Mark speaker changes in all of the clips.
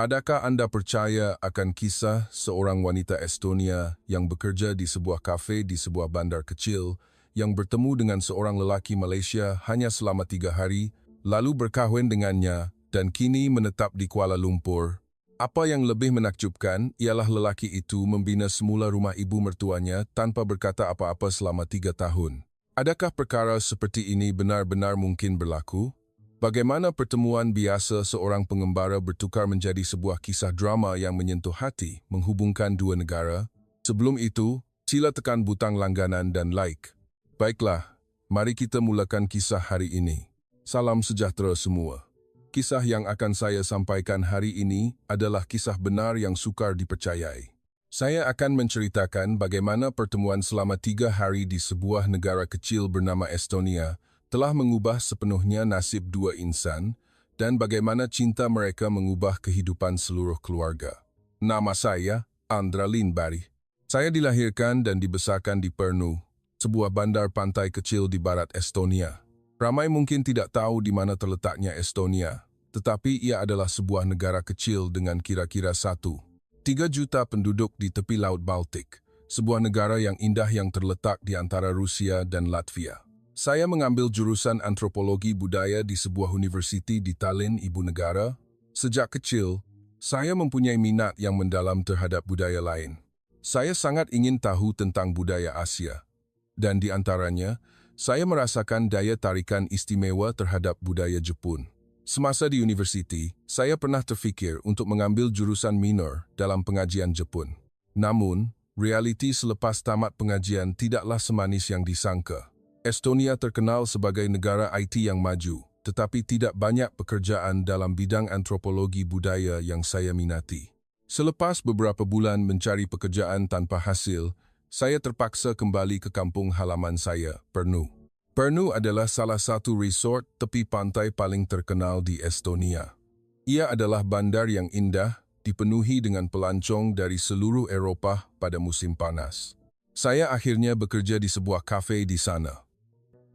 Speaker 1: Adakah Anda percaya akan kisah seorang wanita Estonia yang bekerja di sebuah kafe di sebuah bandar kecil yang bertemu dengan seorang lelaki Malaysia hanya selama 3 hari, lalu berkahwin dengannya dan kini menetap di Kuala Lumpur? Apa yang lebih menakjubkan ialah lelaki itu membina semula rumah ibu mertuanya tanpa berkata apa-apa selama 3 tahun. Adakah perkara seperti ini benar-benar mungkin berlaku? Bagaimana pertemuan biasa seorang pengembara bertukar menjadi sebuah kisah drama yang menyentuh hati menghubungkan dua negara? Sebelum itu, sila tekan butang langganan dan like. Baiklah, mari kita mulakan kisah hari ini. Salam sejahtera semua. Kisah yang akan saya sampaikan hari ini adalah kisah benar yang sukar dipercayai. Saya akan menceritakan bagaimana pertemuan selama 3 hari di sebuah negara kecil bernama Estonia telah mengubah sepenuhnya nasib dua insan dan bagaimana cinta mereka mengubah kehidupan seluruh keluarga. Nama saya Andra Lindberg. Saya dilahirkan dan dibesarkan di Pernu, sebuah bandar pantai kecil di barat Estonia. Ramai mungkin tidak tahu di mana terletaknya Estonia, tetapi ia adalah sebuah negara kecil dengan kira-kira 1,3 juta penduduk di tepi Laut Baltik, sebuah negara yang indah yang terletak di antara Rusia dan Latvia. Saya mengambil jurusan antropologi budaya di sebuah universiti di Tallinn, ibu negara. Sejak kecil, saya mempunyai minat yang mendalam terhadap budaya lain. Saya sangat ingin tahu tentang budaya Asia. Dan di antaranya, saya merasakan daya tarikan istimewa terhadap budaya Jepun. Semasa di universiti, saya pernah terfikir untuk mengambil jurusan minor dalam pengajian Jepun. Namun, realiti selepas tamat pengajian tidaklah semanis yang disangka. Estonia terkenal sebagai negara IT yang maju, tetapi tidak banyak pekerjaan dalam bidang antropologi budaya yang saya minati. Selepas beberapa bulan mencari pekerjaan tanpa hasil, saya terpaksa kembali ke kampung halaman saya, Pernu. Pernu adalah salah satu resort tepi pantai paling terkenal di Estonia. Ia adalah bandar yang indah, dipenuhi dengan pelancong dari seluruh Eropah pada musim panas. Saya akhirnya bekerja di sebuah kafe di sana.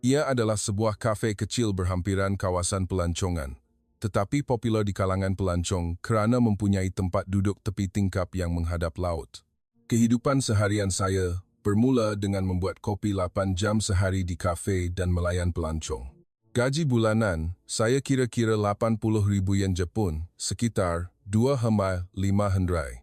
Speaker 1: Ia adalah sebuah kafe kecil berhampiran kawasan pelancongan, tetapi popular di kalangan pelancong kerana mempunyai tempat duduk tepi tingkap yang menghadap laut. Kehidupan seharian saya bermula dengan membuat kopi 8 jam sehari di kafe dan melayan pelancong. Gaji bulanan, saya kira-kira 80,000 yen Jepun, sekitar 2,500.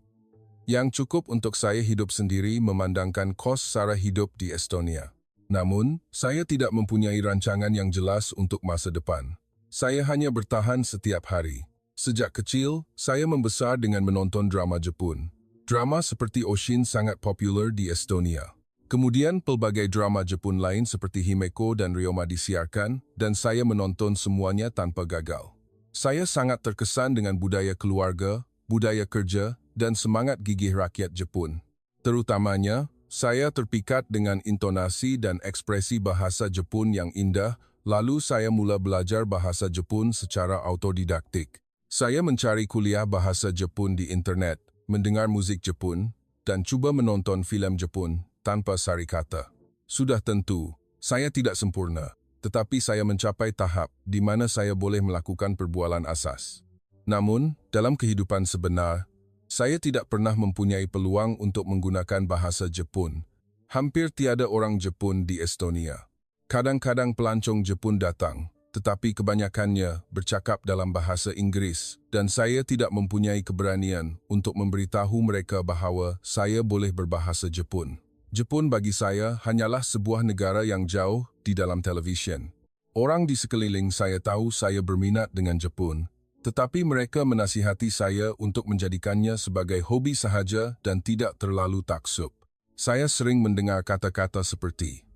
Speaker 1: Yang cukup untuk saya hidup sendiri memandangkan kos sara hidup di Estonia. Namun, saya tidak mempunyai rancangan yang jelas untuk masa depan. Saya hanya bertahan setiap hari. Sejak kecil, saya membesar dengan menonton drama Jepun. Drama seperti Oshin sangat popular di Estonia. Kemudian, pelbagai drama Jepun lain seperti Himeko dan Ryoma disiarkan, dan saya menonton semuanya tanpa gagal. Saya sangat terkesan dengan budaya keluarga, budaya kerja, dan semangat gigih rakyat Jepun. Terutamanya, saya terpikat dengan intonasi dan ekspresi bahasa Jepun yang indah, lalu saya mula belajar bahasa Jepun secara autodidaktik. Saya mencari kuliah bahasa Jepun di internet, mendengar musik Jepun, dan cuba menonton filem Jepun tanpa sarikata. Sudah tentu, saya tidak sempurna, tetapi saya mencapai tahap di mana saya boleh melakukan perbualan asas. Namun, dalam kehidupan sebenar, saya tidak pernah mempunyai peluang untuk menggunakan bahasa Jepun. Hampir tiada orang Jepun di Estonia. Kadang-kadang pelancong Jepun datang, tetapi kebanyakannya bercakap dalam bahasa Inggris dan saya tidak mempunyai keberanian untuk memberitahu mereka bahawa saya boleh berbahasa Jepun. Jepun bagi saya hanyalah sebuah negara yang jauh di dalam televisyen. Orang di sekeliling saya tahu saya berminat dengan Jepun, tetapi mereka menasihati saya untuk menjadikannya sebagai hobi sahaja dan tidak terlalu taksub. Saya sering mendengar kata-kata seperti,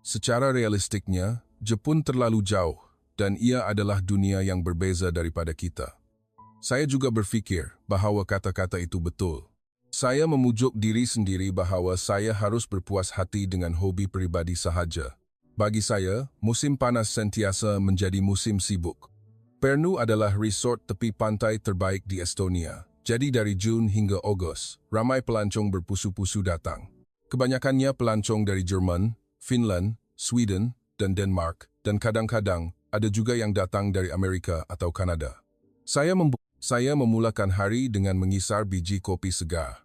Speaker 1: secara realistiknya, Jepun terlalu jauh dan ia adalah dunia yang berbeza daripada kita. Saya juga berfikir bahawa kata-kata itu betul. Saya memujuk diri sendiri bahawa saya harus berpuas hati dengan hobi pribadi sahaja. Bagi saya, musim panas sentiasa menjadi musim sibuk. Pernu adalah resort tepi pantai terbaik di Estonia. Jadi dari Jun hingga Ogos, ramai pelancong berpusu-pusu datang. Kebanyakannya pelancong dari Jerman, Finland, Sweden, dan Denmark, dan kadang-kadang ada juga yang datang dari Amerika atau Kanada. Saya Saya memulakan hari dengan mengisar biji kopi segar,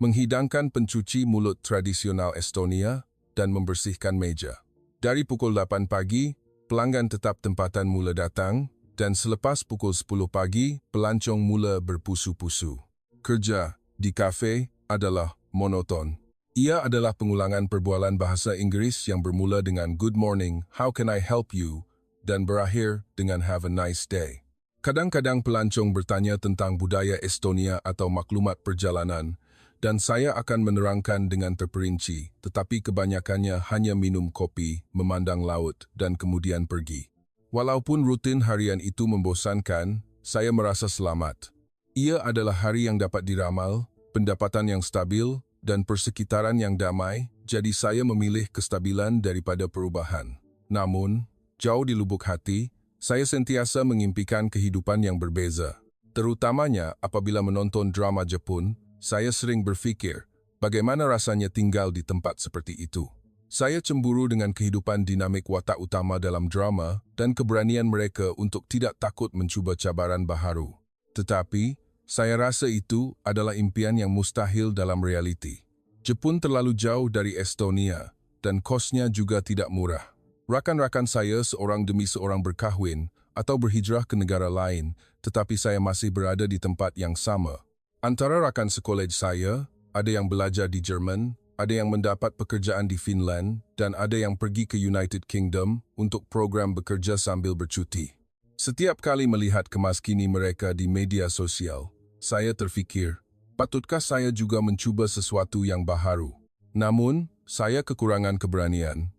Speaker 1: menghidangkan pencuci mulut tradisional Estonia, dan membersihkan meja. Dari pukul 8 pagi, pelanggan tetap tempatan mula datang, dan selepas pukul 10 pagi, pelancong mula berpusu-pusu. Kerja di kafe adalah monoton. Ia adalah pengulangan perbualan bahasa Inggris yang bermula dengan "Good morning, how can I help you?" dan berakhir dengan "Have a nice day." Kadang-kadang pelancong bertanya tentang budaya Estonia atau maklumat perjalanan, dan saya akan menerangkan dengan terperinci, tetapi kebanyakannya hanya minum kopi, memandang laut, dan kemudian pergi. Walaupun rutin harian itu membosankan, saya merasa selamat. Ia adalah hari yang dapat diramal, pendapatan yang stabil, dan persekitaran yang damai, jadi saya memilih kestabilan daripada perubahan. Namun, jauh di lubuk hati, saya sentiasa mengimpikan kehidupan yang berbeza. Terutamanya apabila menonton drama Jepun, saya sering berfikir, bagaimana rasanya tinggal di tempat seperti itu. Saya cemburu dengan kehidupan dinamik watak utama dalam drama dan keberanian mereka untuk tidak takut mencuba cabaran baharu. Tetapi, saya rasa itu adalah impian yang mustahil dalam realiti. Jepun terlalu jauh dari Estonia, dan kosnya juga tidak murah. Rakan-rakan saya seorang demi seorang berkahwin atau berhijrah ke negara lain, tetapi saya masih berada di tempat yang sama. Antara rakan sekolej saya, ada yang belajar di Jerman, ada yang mendapat pekerjaan di Finland, dan ada yang pergi ke United Kingdom untuk program bekerja sambil bercuti. Setiap kali melihat kemaskini mereka di media sosial, saya terfikir, patutkah saya juga mencuba sesuatu yang baharu? Namun, saya kekurangan keberanian.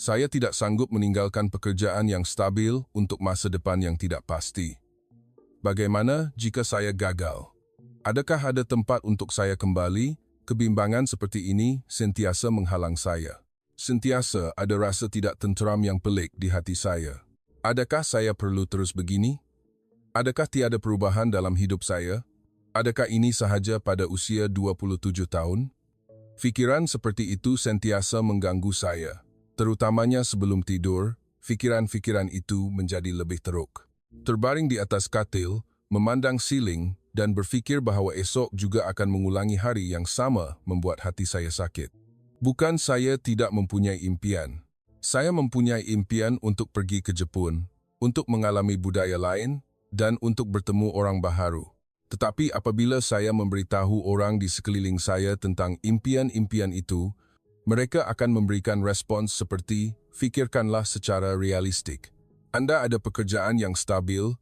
Speaker 1: Saya tidak sanggup meninggalkan pekerjaan yang stabil untuk masa depan yang tidak pasti. Bagaimana jika saya gagal? Adakah ada tempat untuk saya kembali? Kebimbangan seperti ini sentiasa menghalang saya. Sentiasa ada rasa tidak tenteram yang pelik di hati saya. Adakah saya perlu terus begini? Adakah tiada perubahan dalam hidup saya? Adakah ini sahaja pada usia 27 tahun? Fikiran seperti itu sentiasa mengganggu saya. Terutamanya sebelum tidur, fikiran-fikiran itu menjadi lebih teruk. Terbaring di atas katil, memandang siling, dan berfikir bahwa esok juga akan mengulangi hari yang sama membuat hati saya sakit. Bukan saya tidak mempunyai impian. Saya mempunyai impian untuk pergi ke Jepun, untuk mengalami budaya lain, dan untuk bertemu orang baharu. Tetapi apabila saya memberitahu orang di sekeliling saya tentang impian-impian itu, mereka akan memberikan respons seperti, "Fikirkanlah secara realistik. Anda ada pekerjaan yang stabil,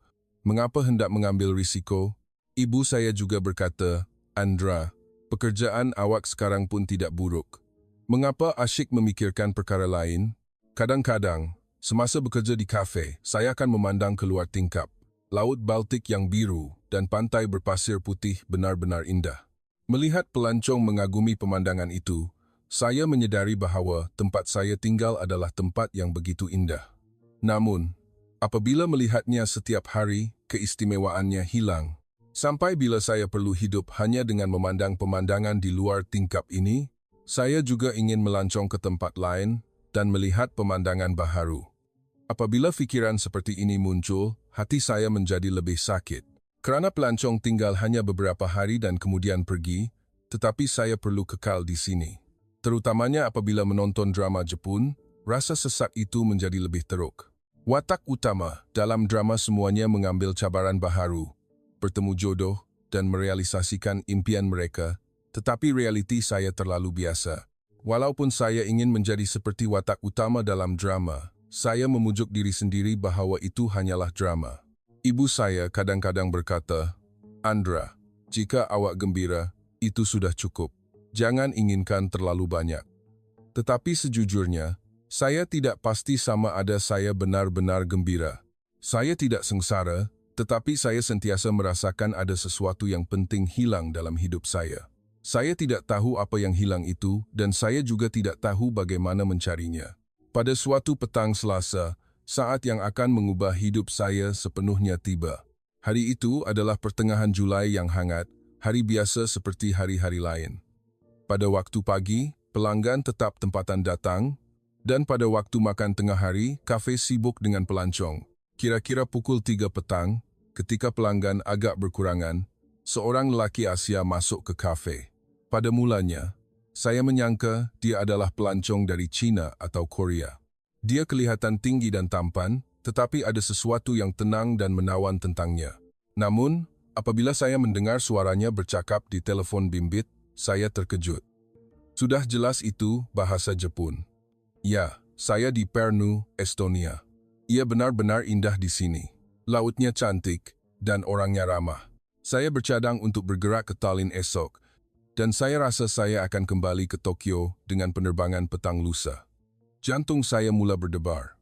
Speaker 1: mengapa hendak mengambil risiko?" Ibu saya juga berkata, "Andra, pekerjaan awak sekarang pun tidak buruk. Mengapa asyik memikirkan perkara lain?" Kadang-kadang, semasa bekerja di kafe, saya akan memandang keluar tingkap. Laut Baltik yang biru dan pantai berpasir putih benar-benar indah. Melihat pelancong mengagumi pemandangan itu, saya menyadari bahawa tempat saya tinggal adalah tempat yang begitu indah. Namun, apabila melihatnya setiap hari, keistimewaannya hilang. Sampai bila saya perlu hidup hanya dengan memandang pemandangan di luar tingkap ini, saya juga ingin melancong ke tempat lain dan melihat pemandangan baharu. Apabila fikiran seperti ini muncul, hati saya menjadi lebih sakit. Kerana pelancong tinggal hanya beberapa hari dan kemudian pergi, tetapi saya perlu kekal di sini. Terutamanya apabila menonton drama Jepun, rasa sesak itu menjadi lebih teruk. Watak utama dalam drama semuanya mengambil cabaran baharu, bertemu jodoh, dan merealisasikan impian mereka, tetapi realiti saya terlalu biasa. Walaupun saya ingin menjadi seperti watak utama dalam drama, saya memujuk diri sendiri bahawa itu hanyalah drama. Ibu saya kadang-kadang berkata, "Andra, jika awak gembira, itu sudah cukup. Jangan inginkan terlalu banyak." Tetapi sejujurnya, saya tidak pasti sama ada saya benar-benar gembira. Saya tidak sengsara, tetapi saya sentiasa merasakan ada sesuatu yang penting hilang dalam hidup saya. Saya tidak tahu apa yang hilang itu dan saya juga tidak tahu bagaimana mencarinya. Pada suatu petang Selasa, saat yang akan mengubah hidup saya sepenuhnya tiba. Hari itu adalah pertengahan Julai yang hangat, hari biasa seperti hari-hari lain. Pada waktu pagi, pelanggan tetap tempatan datang, dan pada waktu makan tengah hari, kafe sibuk dengan pelancong. Kira-kira pukul 3 petang, ketika pelanggan agak berkurangan, seorang lelaki Asia masuk ke kafe. Pada mulanya, saya menyangka dia adalah pelancong dari China atau Korea. Dia kelihatan tinggi dan tampan, tetapi ada sesuatu yang tenang dan menawan tentangnya. Namun, apabila saya mendengar suaranya bercakap di telepon bimbit, saya terkejut. Sudah jelas itu bahasa Jepun. Ya, saya di Pärnu, Estonia. Ia benar-benar indah di sini. Lautnya cantik, dan orangnya ramah. Saya bercadang untuk bergerak ke Tallinn esok, dan saya rasa saya akan kembali ke Tokyo dengan penerbangan petang lusa. Jantung saya mula berdebar.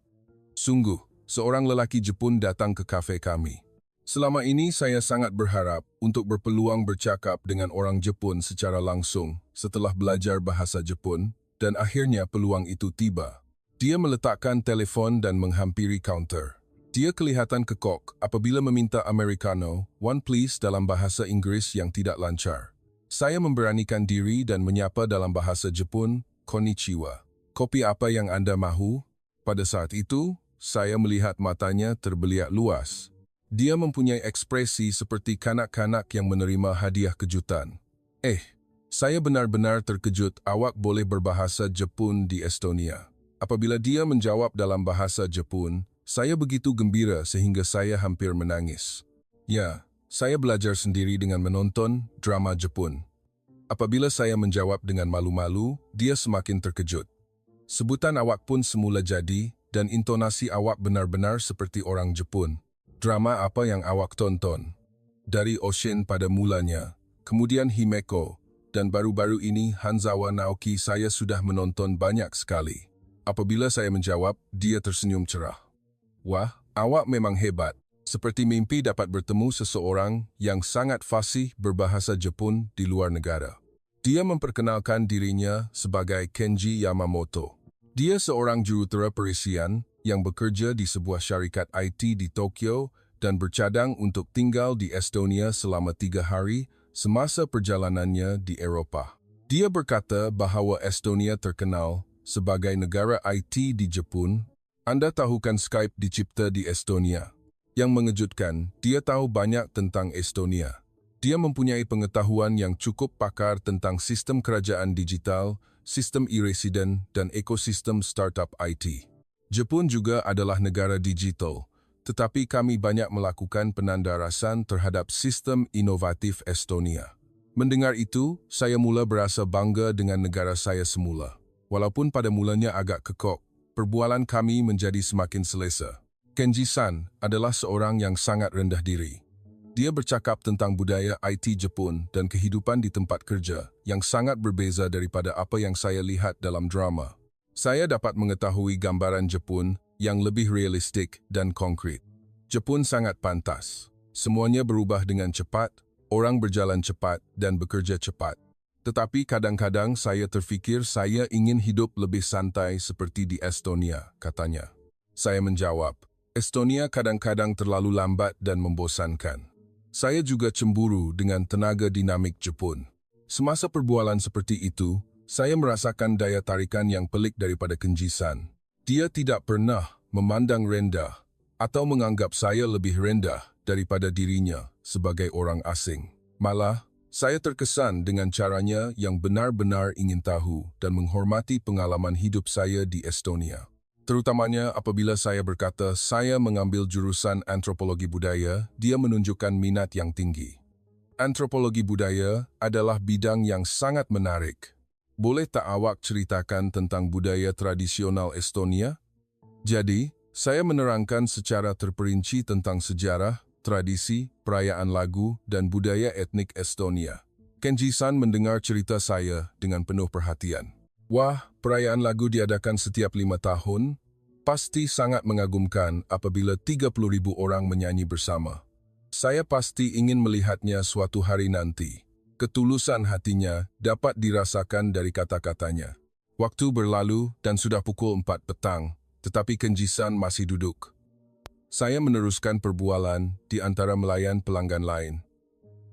Speaker 1: Sungguh, seorang lelaki Jepun datang ke kafe kami. Selama ini saya sangat berharap untuk berpeluang bercakap dengan orang Jepun secara langsung setelah belajar bahasa Jepun, dan akhirnya peluang itu tiba. Dia meletakkan telepon dan menghampiri kaunter. Dia kelihatan kekok apabila meminta Americano, one please dalam bahasa Inggris yang tidak lancar. Saya memberanikan diri dan menyapa dalam bahasa Jepun, konnichiwa. Kopi apa yang Anda mahu? Pada saat itu, saya melihat matanya terbeliak luas. Dia mempunyai ekspresi seperti kanak-kanak yang menerima hadiah kejutan. Saya benar-benar terkejut awak boleh berbahasa Jepun di Estonia. Apabila dia menjawab dalam bahasa Jepun, saya begitu gembira sehingga saya hampir menangis. Ya, saya belajar sendiri dengan menonton drama Jepun. Apabila saya menjawab dengan malu-malu, dia semakin terkejut. Sebutan awak pun semula jadi, dan intonasi awak benar-benar seperti orang Jepun. Drama apa yang awak tonton? Dari Oshin pada mulanya, kemudian Himeko, dan baru-baru ini Hanzawa Naoki saya sudah menonton banyak sekali. Apabila saya menjawab, dia tersenyum cerah. Wah, awak memang hebat. Seperti mimpi dapat bertemu seseorang yang sangat fasih berbahasa Jepun di luar negara. Dia memperkenalkan dirinya sebagai Kenji Yamamoto. Dia seorang jurutera perisian yang bekerja di sebuah syarikat IT di Tokyo dan bercadang untuk tinggal di Estonia selama 3 hari semasa perjalanannya di Eropah. Dia berkata bahawa Estonia terkenal sebagai negara IT di Jepun. Anda tahu kan Skype dicipta di Estonia? Yang mengejutkan, dia tahu banyak tentang Estonia. Dia mempunyai pengetahuan yang cukup pakar tentang sistem kerajaan digital, sistem e-resident, dan ekosistem startup IT. Jepun juga adalah negara digital, tetapi kami banyak melakukan penandarasan terhadap sistem inovatif Estonia. Mendengar itu, saya mula berasa bangga dengan negara saya semula. Walaupun pada mulanya agak kekok, perbualan kami menjadi semakin selesa. Kenji-san adalah seorang yang sangat rendah diri. Dia bercakap tentang budaya IT Jepun dan kehidupan di tempat kerja yang sangat berbeza daripada apa yang saya lihat dalam drama. Saya dapat mengetahui gambaran Jepun yang lebih realistik dan konkret. Jepun sangat pantas. Semuanya berubah dengan cepat, orang berjalan cepat dan bekerja cepat. Tetapi kadang-kadang saya terfikir saya ingin hidup lebih santai seperti di Estonia, katanya. Saya menjawab, Estonia kadang-kadang terlalu lambat dan membosankan. Saya juga cemburu dengan tenaga dinamik Jepun. Semasa perbualan seperti itu, saya merasakan daya tarikan yang pelik daripada Kenji-san. Dia tidak pernah memandang rendah atau menganggap saya lebih rendah daripada dirinya sebagai orang asing. Malah, saya terkesan dengan caranya yang benar-benar ingin tahu dan menghormati pengalaman hidup saya di Estonia. Terutamanya apabila saya berkata saya mengambil jurusan antropologi budaya, dia menunjukkan minat yang tinggi. Antropologi budaya adalah bidang yang sangat menarik. Boleh tak awak ceritakan tentang budaya tradisional Estonia? Jadi, saya menerangkan secara terperinci tentang sejarah, tradisi, perayaan lagu, dan budaya etnik Estonia. Kenji-san mendengar cerita saya dengan penuh perhatian. Wah, perayaan lagu diadakan setiap 5 tahun. Pasti sangat mengagumkan apabila 30.000 orang menyanyi bersama. Saya pasti ingin melihatnya suatu hari nanti. Ketulusan hatinya dapat dirasakan dari kata-katanya. Waktu berlalu dan sudah pukul 4 petang, tetapi Kenji-san masih duduk. Saya meneruskan perbualan di antara melayan pelanggan lain.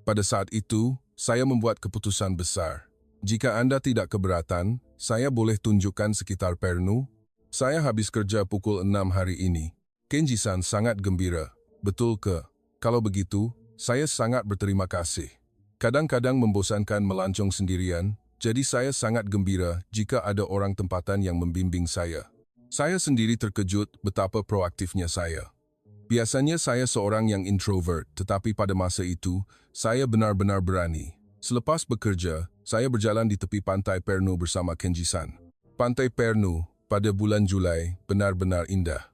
Speaker 1: Pada saat itu, saya membuat keputusan besar. Jika Anda tidak keberatan, saya boleh tunjukkan sekitar Pärnu. Saya habis kerja pukul 6 hari ini. Kenji-san sangat gembira. Betul ke? Kalau begitu, saya sangat berterima kasih. Kadang-kadang membosankan melancong sendirian, jadi saya sangat gembira jika ada orang tempatan yang membimbing saya. Saya sendiri terkejut betapa proaktifnya saya. Biasanya saya seorang yang introvert, tetapi pada masa itu, saya benar-benar berani. Selepas bekerja, saya berjalan di tepi pantai Pernu bersama Kenji-san. Pantai Pernu pada bulan Julai benar-benar indah.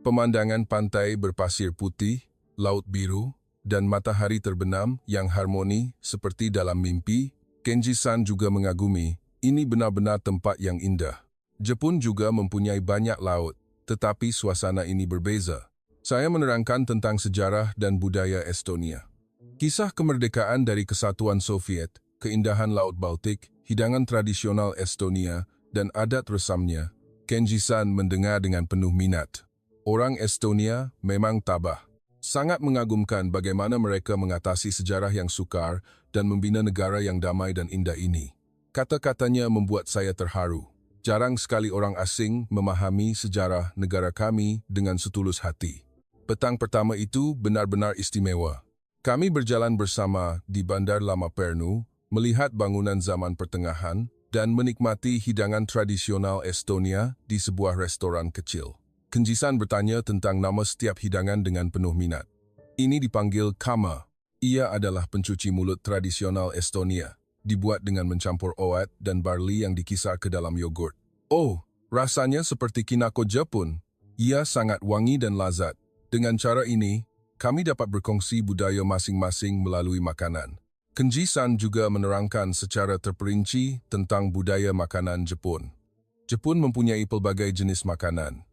Speaker 1: Pemandangan pantai berpasir putih, laut biru, dan matahari terbenam yang harmoni seperti dalam mimpi. Kenji-san juga mengagumi, ini benar-benar tempat yang indah. Jepun juga mempunyai banyak laut, tetapi suasana ini berbeza. Saya menerangkan tentang sejarah dan budaya Estonia. Kisah kemerdekaan dari Kesatuan Soviet, keindahan Laut Baltik, hidangan tradisional Estonia, dan adat resamnya. Kenji-san mendengar dengan penuh minat. Orang Estonia memang tabah. Sangat mengagumkan bagaimana mereka mengatasi sejarah yang sukar dan membina negara yang damai dan indah ini. Kata-katanya membuat saya terharu. Jarang sekali orang asing memahami sejarah negara kami dengan setulus hati. Petang pertama itu benar-benar istimewa. Kami berjalan bersama di Bandar Lama Pernu, melihat bangunan zaman pertengahan, dan menikmati hidangan tradisional Estonia di sebuah restoran kecil. Kenji-san bertanya tentang nama setiap hidangan dengan penuh minat. Ini dipanggil kama. Ia adalah pencuci mulut tradisional Estonia, dibuat dengan mencampur oat dan barley yang dikisar ke dalam yogurt. Oh, rasanya seperti kinako Jepun. Ia sangat wangi dan lazat. Dengan cara ini, kami dapat berkongsi budaya masing-masing melalui makanan. Kenji-san juga menerangkan secara terperinci tentang budaya makanan Jepun. Jepun mempunyai pelbagai jenis makanan.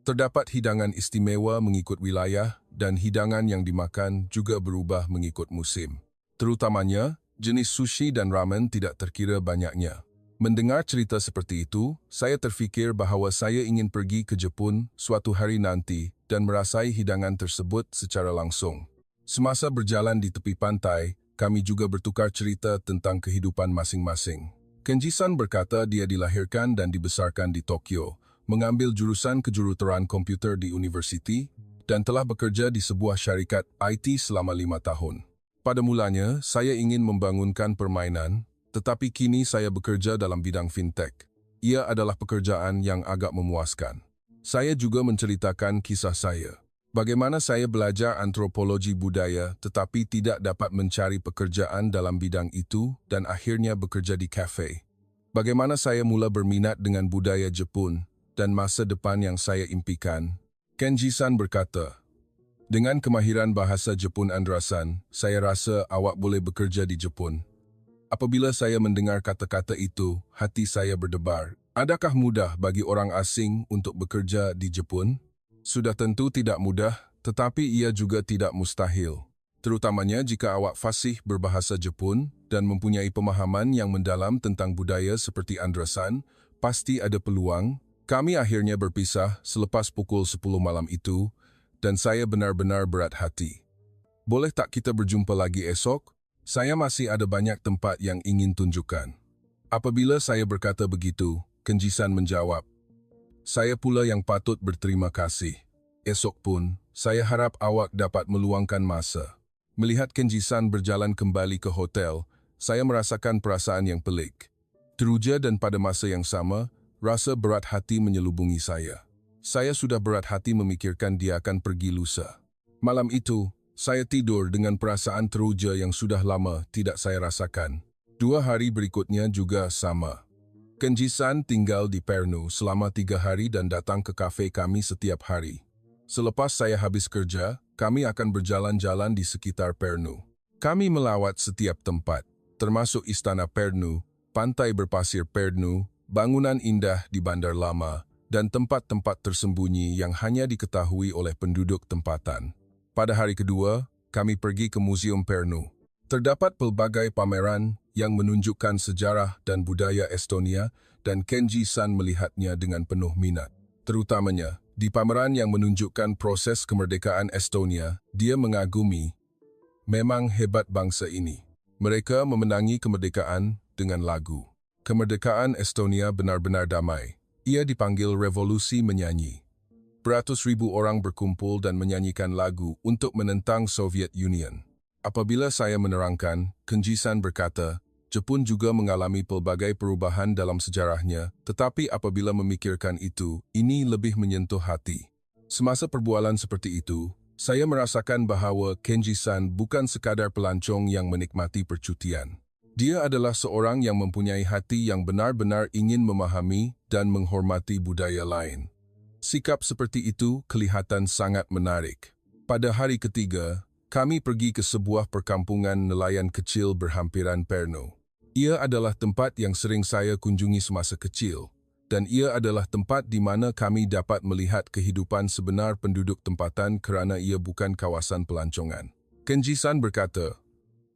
Speaker 1: Terdapat hidangan istimewa mengikut wilayah dan hidangan yang dimakan juga berubah mengikut musim. Terutamanya, jenis sushi dan ramen tidak terkira banyaknya. Mendengar cerita seperti itu, saya terfikir bahawa saya ingin pergi ke Jepun suatu hari nanti dan merasai hidangan tersebut secara langsung. Semasa berjalan di tepi pantai, kami juga bertukar cerita tentang kehidupan masing-masing. Kenji-san berkata dia dilahirkan dan dibesarkan di Tokyo, mengambil jurusan kejuruteraan komputer di universiti, dan telah bekerja di sebuah syarikat IT selama 5 tahun. Pada mulanya, saya ingin membangunkan permainan, tetapi kini saya bekerja dalam bidang fintech. Ia adalah pekerjaan yang agak memuaskan. Saya juga menceritakan kisah saya. Bagaimana saya belajar antropologi budaya tetapi tidak dapat mencari pekerjaan dalam bidang itu dan akhirnya bekerja di kafe. Bagaimana saya mula berminat dengan budaya Jepun dan masa depan yang saya impikan. Kenji-san berkata, dengan kemahiran bahasa Jepun Andra-san, saya rasa awak boleh bekerja di Jepun. Apabila saya mendengar kata-kata itu, hati saya berdebar. Adakah mudah bagi orang asing untuk bekerja di Jepun? Sudah tentu tidak mudah, tetapi ia juga tidak mustahil. Terutamanya jika awak fasih berbahasa Jepun dan mempunyai pemahaman yang mendalam tentang budaya seperti Andra-san, pasti ada peluang. Kami akhirnya berpisah selepas pukul 10 malam itu, dan saya benar-benar berat hati. Boleh tak kita berjumpa lagi esok? Saya masih ada banyak tempat yang ingin tunjukkan. Apabila saya berkata begitu, Kenji-san menjawab, saya pula yang patut berterima kasih. Esok pun, saya harap awak dapat meluangkan masa. Melihat Kenji-san berjalan kembali ke hotel, saya merasakan perasaan yang pelik. Teruja dan pada masa yang sama, rasa berat hati menyelubungi saya. Saya sudah berat hati memikirkan dia akan pergi lusa. Malam itu, saya tidur dengan perasaan teruja yang sudah lama tidak saya rasakan. 2 hari berikutnya juga sama. Kenji-san tinggal di Pernu selama 3 hari dan datang ke kafe kami setiap hari. Selepas saya habis kerja, kami akan berjalan-jalan di sekitar Pernu. Kami melawat setiap tempat, termasuk Istana Pernu, pantai berpasir Pernu, bangunan indah di Bandar Lama, dan tempat-tempat tersembunyi yang hanya diketahui oleh penduduk tempatan. Pada hari kedua, kami pergi ke Museum Pernu. Terdapat pelbagai pameran yang menunjukkan sejarah dan budaya Estonia dan Kenji-san melihatnya dengan penuh minat. Terutamanya, di pameran yang menunjukkan proses kemerdekaan Estonia, dia mengagumi. Memang hebat bangsa ini. Mereka memenangi kemerdekaan dengan lagu. Kemerdekaan Estonia benar-benar damai. Ia dipanggil revolusi menyanyi. beratus ribu orang berkumpul dan menyanyikan lagu untuk menentang Soviet Union. Apabila saya menerangkan, Kenji-san berkata, Jepun juga mengalami pelbagai perubahan dalam sejarahnya, tetapi apabila memikirkan itu, ini lebih menyentuh hati. Semasa perbualan seperti itu, saya merasakan bahawa Kenji-san bukan sekadar pelancong yang menikmati percutian. Dia adalah seorang yang mempunyai hati yang benar-benar ingin memahami dan menghormati budaya lain. Sikap seperti itu kelihatan sangat menarik. Pada hari ketiga, kami pergi ke sebuah perkampungan nelayan kecil berhampiran Perno. Ia adalah tempat yang sering saya kunjungi semasa kecil, dan ia adalah tempat di mana kami dapat melihat kehidupan sebenar penduduk tempatan kerana ia bukan kawasan pelancongan. Kenji-san berkata,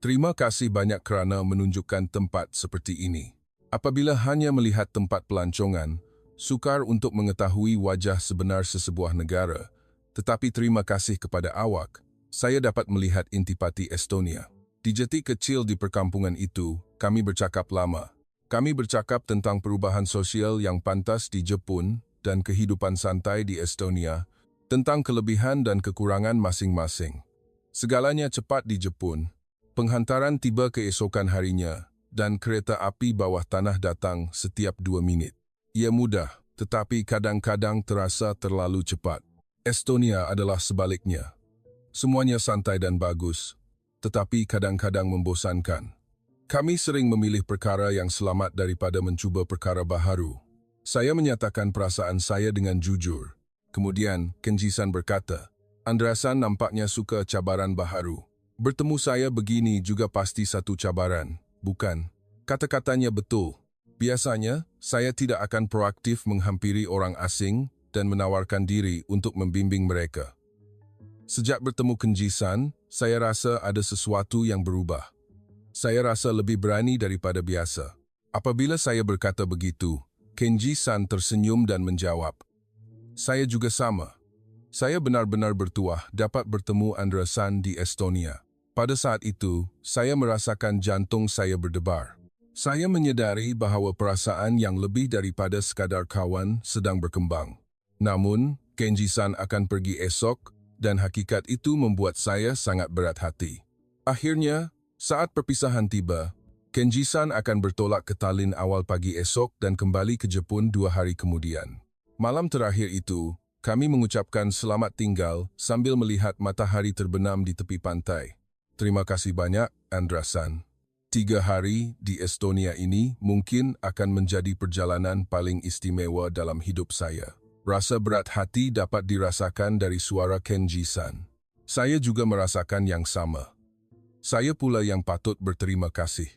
Speaker 1: "Terima kasih banyak kerana menunjukkan tempat seperti ini. Apabila hanya melihat tempat pelancongan, sukar untuk mengetahui wajah sebenar sesebuah negara, tetapi terima kasih kepada awak, saya dapat melihat intipati Estonia." Di jeti kecil di perkampungan itu, kami bercakap lama. Kami bercakap tentang perubahan sosial yang pantas di Jepun dan kehidupan santai di Estonia, tentang kelebihan dan kekurangan masing-masing. Segalanya cepat di Jepun. Penghantaran tiba keesokan harinya, dan kereta api bawah tanah datang setiap 2 minit. Ia mudah, tetapi kadang-kadang terasa terlalu cepat. Estonia adalah sebaliknya. Semuanya santai dan bagus, tetapi kadang-kadang membosankan. Kami sering memilih perkara yang selamat daripada mencuba perkara baharu. Saya menyatakan perasaan saya dengan jujur. Kemudian, Kenji-san berkata, "Andrea-san nampaknya suka cabaran baharu. Bertemu saya begini juga pasti satu cabaran, bukan?" Kata-katanya betul. Biasanya, saya tidak akan proaktif menghampiri orang asing dan menawarkan diri untuk membimbing mereka. Sejak bertemu Kenji-san, saya rasa ada sesuatu yang berubah. Saya rasa lebih berani daripada biasa. Apabila saya berkata begitu, Kenji-san tersenyum dan menjawab, "Saya juga sama. Saya benar-benar bertuah dapat bertemu Andrea-san di Estonia." Pada saat itu, saya merasakan jantung saya berdebar. Saya menyadari bahawa perasaan yang lebih daripada sekadar kawan sedang berkembang. Namun, Kenji-san akan pergi esok dan hakikat itu membuat saya sangat berat hati. Akhirnya, saat perpisahan tiba, Kenji-san akan bertolak ke Tallinn awal pagi esok dan kembali ke Jepun 2 hari kemudian. Malam terakhir itu, kami mengucapkan selamat tinggal sambil melihat matahari terbenam di tepi pantai. Terima kasih banyak, Andrea-san. 3 hari di Estonia ini mungkin akan menjadi perjalanan paling istimewa dalam hidup saya. Rasa berat hati dapat dirasakan dari suara Kenji-san. Saya juga merasakan yang sama. Saya pula yang patut berterima kasih.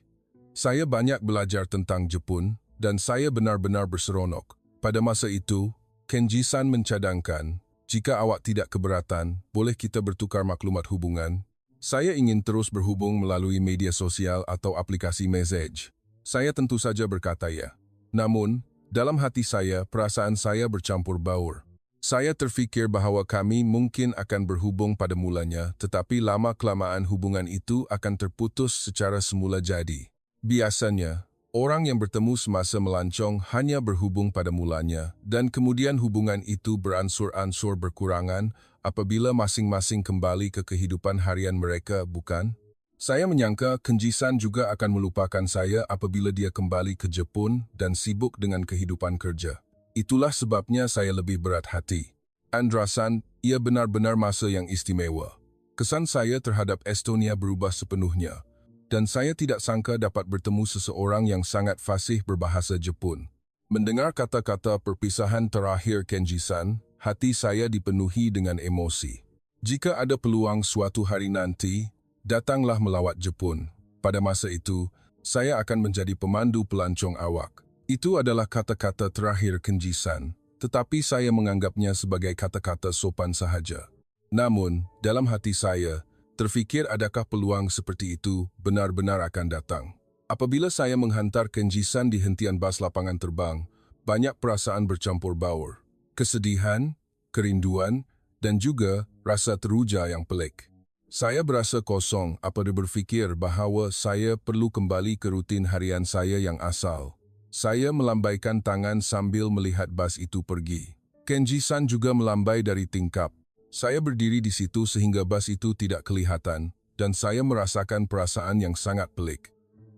Speaker 1: Saya banyak belajar tentang Jepun dan saya benar-benar berseronok. Pada masa itu, Kenji-san mencadangkan, "Jika awak tidak keberatan, boleh kita bertukar maklumat hubungan?" Saya ingin terus berhubung melalui media sosial atau aplikasi message. Saya tentu saja berkata ya. Namun, dalam hati saya, perasaan saya bercampur baur. Saya terfikir bahawa kami mungkin akan berhubung pada mulanya, tetapi lama-kelamaan hubungan itu akan terputus secara semula jadi. Biasanya, orang yang bertemu semasa melancong hanya berhubung pada mulanya, dan kemudian hubungan itu beransur-ansur berkurangan apabila masing-masing kembali ke kehidupan harian mereka, bukan? Saya menyangka Kenji-san juga akan melupakan saya apabila dia kembali ke Jepun dan sibuk dengan kehidupan kerja. Itulah sebabnya saya lebih berat hati. Andrea-san, ia benar-benar masa yang istimewa. Kesan saya terhadap Estonia berubah sepenuhnya, dan saya tidak sangka dapat bertemu seseorang yang sangat fasih berbahasa Jepun. Mendengar kata-kata perpisahan terakhir Kenji-san, hati saya dipenuhi dengan emosi. Jika ada peluang suatu hari nanti, datanglah melawat Jepun. Pada masa itu, saya akan menjadi pemandu pelancong awak. Itu adalah kata-kata terakhir Kenji-san, tetapi saya menganggapnya sebagai kata-kata sopan sahaja. Namun, dalam hati saya, terfikir adakah peluang seperti itu benar-benar akan datang. Apabila saya menghantar Kenji-san di hentian bas lapangan terbang, banyak perasaan bercampur baur. Kesedihan, kerinduan, dan juga rasa teruja yang pelik. Saya berasa kosong apabila berfikir bahawa saya perlu kembali ke rutin harian saya yang asal. Saya melambaikan tangan sambil melihat bas itu pergi. Kenji-san juga melambai dari tingkap. Saya berdiri di situ sehingga bas itu tidak kelihatan, dan saya merasakan perasaan yang sangat pelik.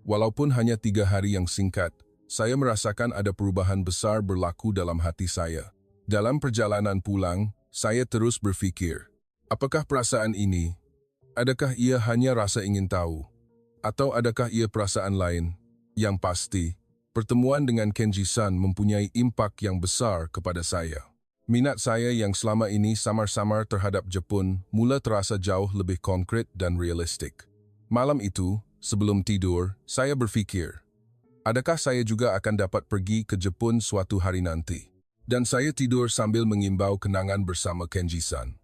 Speaker 1: Walaupun hanya 3 hari yang singkat, saya merasakan ada perubahan besar berlaku dalam hati saya. Dalam perjalanan pulang, saya terus berpikir, apakah perasaan ini? Adakah ia hanya rasa ingin tahu? Atau adakah ia perasaan lain? Yang pasti, pertemuan dengan Kenji-san mempunyai impak yang besar kepada saya. Minat saya yang selama ini samar-samar terhadap Jepun mula terasa jauh lebih konkret dan realistik. Malam itu, sebelum tidur, saya berpikir, adakah saya juga akan dapat pergi ke Jepun suatu hari nanti? Dan saya tidur sambil mengimbau kenangan bersama Kenji-san.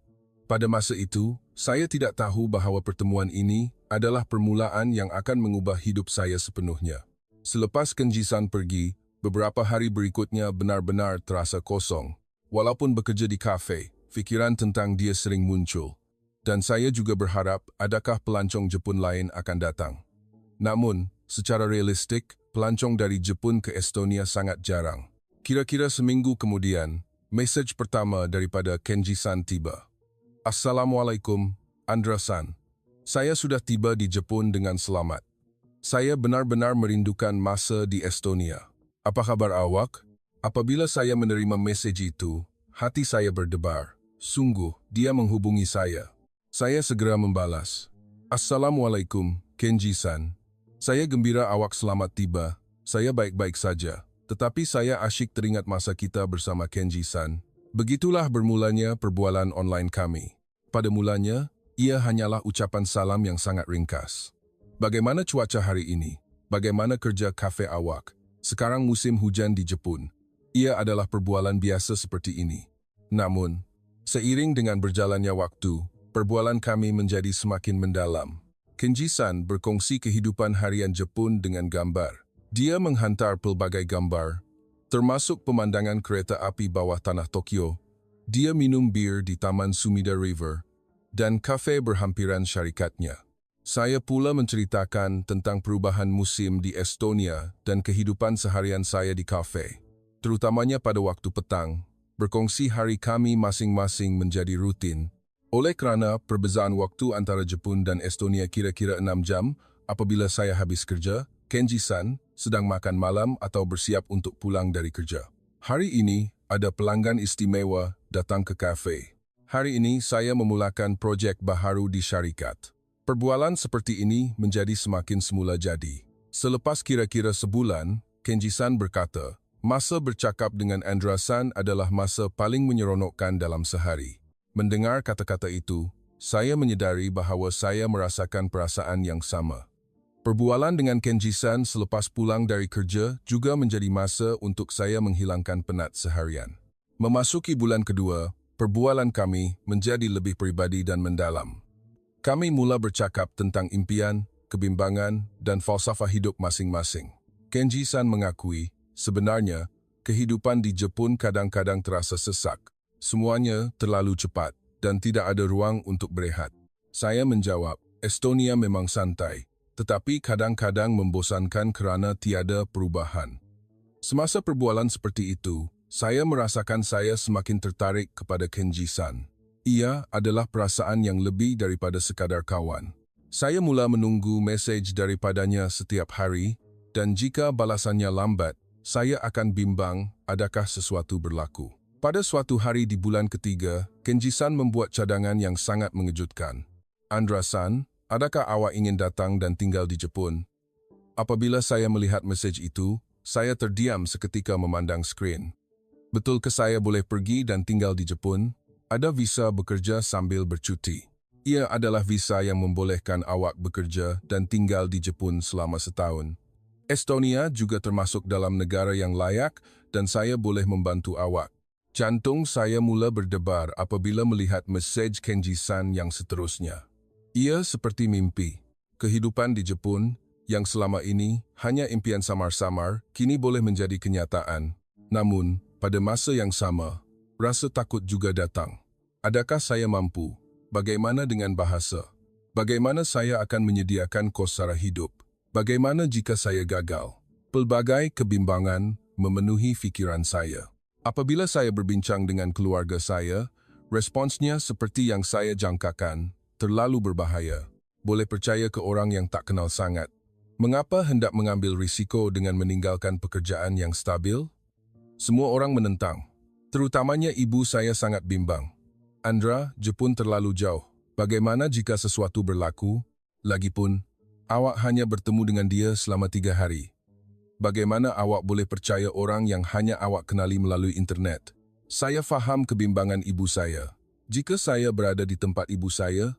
Speaker 1: Pada masa itu, saya tidak tahu bahawa pertemuan ini adalah permulaan yang akan mengubah hidup saya sepenuhnya. Selepas Kenji-san pergi, beberapa hari berikutnya benar-benar terasa kosong. Walaupun bekerja di kafe, fikiran tentang dia sering muncul. Dan saya juga berharap adakah pelancong Jepun lain akan datang. Namun, secara realistik, pelancong dari Jepun ke Estonia sangat jarang. Kira-kira seminggu kemudian, mesej pertama daripada Kenji-san tiba. Assalamualaikum, Andra-san. Saya sudah tiba di Jepun dengan selamat. Saya benar-benar merindukan masa di Estonia. Apa kabar awak? Apabila saya menerima mesej itu, hati saya berdebar. Sungguh, dia menghubungi saya. Saya segera membalas. Assalamualaikum, Kenji-san. Saya gembira awak selamat tiba. Saya baik-baik saja. Tetapi saya asyik teringat masa kita bersama Kenji-san. Begitulah bermulanya perbualan online kami. Pada mulanya, ia hanyalah ucapan salam yang sangat ringkas. Bagaimana cuaca hari ini? Bagaimana kerja kafe awak? Sekarang musim hujan di Jepun. Ia adalah perbualan biasa seperti ini. Namun, seiring dengan berjalannya waktu, perbualan kami menjadi semakin mendalam. Kenji-san berkongsi kehidupan harian Jepun dengan gambar. Dia menghantar pelbagai gambar, termasuk pemandangan kereta api bawah tanah Tokyo. Dia minum bir di Taman Sumida River, dan kafe berhampiran syarikatnya. Saya pula menceritakan tentang perubahan musim di Estonia dan kehidupan seharian saya di kafe. Terutamanya pada waktu petang, berkongsi hari kami masing-masing menjadi rutin. Oleh kerana perbezaan waktu antara Jepun dan Estonia kira-kira 6 jam, apabila saya habis kerja, Kenji-san sedang makan malam atau bersiap untuk pulang dari kerja. Hari ini, ada pelanggan istimewa datang ke kafe. Hari ini saya memulakan projek baharu di syarikat. Perbualan seperti ini menjadi semakin semula jadi. Selepas kira-kira sebulan, Kenji-san berkata, masa bercakap dengan Andra-san adalah masa paling menyeronokkan dalam sehari. Mendengar kata-kata itu, saya menyedari bahawa saya merasakan perasaan yang sama. Perbualan dengan Kenji-san selepas pulang dari kerja juga menjadi masa untuk saya menghilangkan penat seharian. Memasuki bulan kedua, perbualan kami menjadi lebih pribadi dan mendalam. Kami mula bercakap tentang impian, kebimbangan, dan falsafah hidup masing-masing. Kenji-san mengakui, sebenarnya, kehidupan di Jepun kadang-kadang terasa sesak. Semuanya terlalu cepat dan tidak ada ruang untuk berehat. Saya menjawab, Estonia memang santai, tetapi kadang-kadang membosankan kerana tiada perubahan. Semasa perbualan seperti itu, saya merasakan saya semakin tertarik kepada Kenji-san. Ia adalah perasaan yang lebih daripada sekadar kawan. Saya mula menunggu mesej daripadanya setiap hari, dan jika balasannya lambat, saya akan bimbang adakah sesuatu berlaku. Pada suatu hari di bulan ketiga, Kenji-san membuat cadangan yang sangat mengejutkan. Andra-san, adakah awak ingin datang dan tinggal di Jepun? Apabila saya melihat mesej itu, saya terdiam seketika memandang skrin. Betul ke saya boleh pergi dan tinggal di Jepun? Ada visa bekerja sambil bercuti. Ia adalah visa yang membolehkan awak bekerja dan tinggal di Jepun selama setahun. Estonia juga termasuk dalam negara yang layak dan saya boleh membantu awak. Jantung saya mula berdebar apabila melihat mesej Kenji-san yang seterusnya. Ia seperti mimpi. Kehidupan di Jepun, yang selama ini hanya impian samar-samar, kini boleh menjadi kenyataan. Namun, pada masa yang sama, rasa takut juga datang. Adakah saya mampu? Bagaimana dengan bahasa? Bagaimana saya akan menyediakan kos sara hidup? Bagaimana jika saya gagal? Pelbagai kebimbangan memenuhi fikiran saya. Apabila saya berbincang dengan keluarga saya, responsnya seperti yang saya jangkakan, terlalu berbahaya. Boleh percaya ke orang yang tak kenal sangat. Mengapa hendak mengambil risiko dengan meninggalkan pekerjaan yang stabil? Semua orang menentang. Terutamanya ibu saya sangat bimbang. Andra, Jepun terlalu jauh. Bagaimana jika sesuatu berlaku? Lagipun, awak hanya bertemu dengan dia selama 3 hari. Bagaimana awak boleh percaya orang yang hanya awak kenali melalui internet? Saya faham kebimbangan ibu saya. Jika saya berada di tempat ibu saya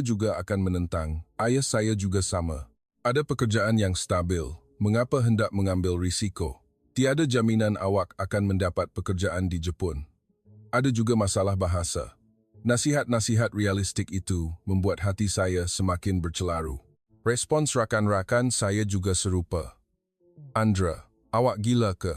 Speaker 1: juga akan menentang. Ayah saya juga sama. Ada pekerjaan yang stabil. Mengapa hendak mengambil risiko? Tiada jaminan awak akan mendapat pekerjaan di Jepun. Ada juga masalah bahasa. Nasihat-nasihat realistik itu membuat hati saya semakin bercelaru. Respons rakan-rakan saya juga serupa. Andra, awak gila ke?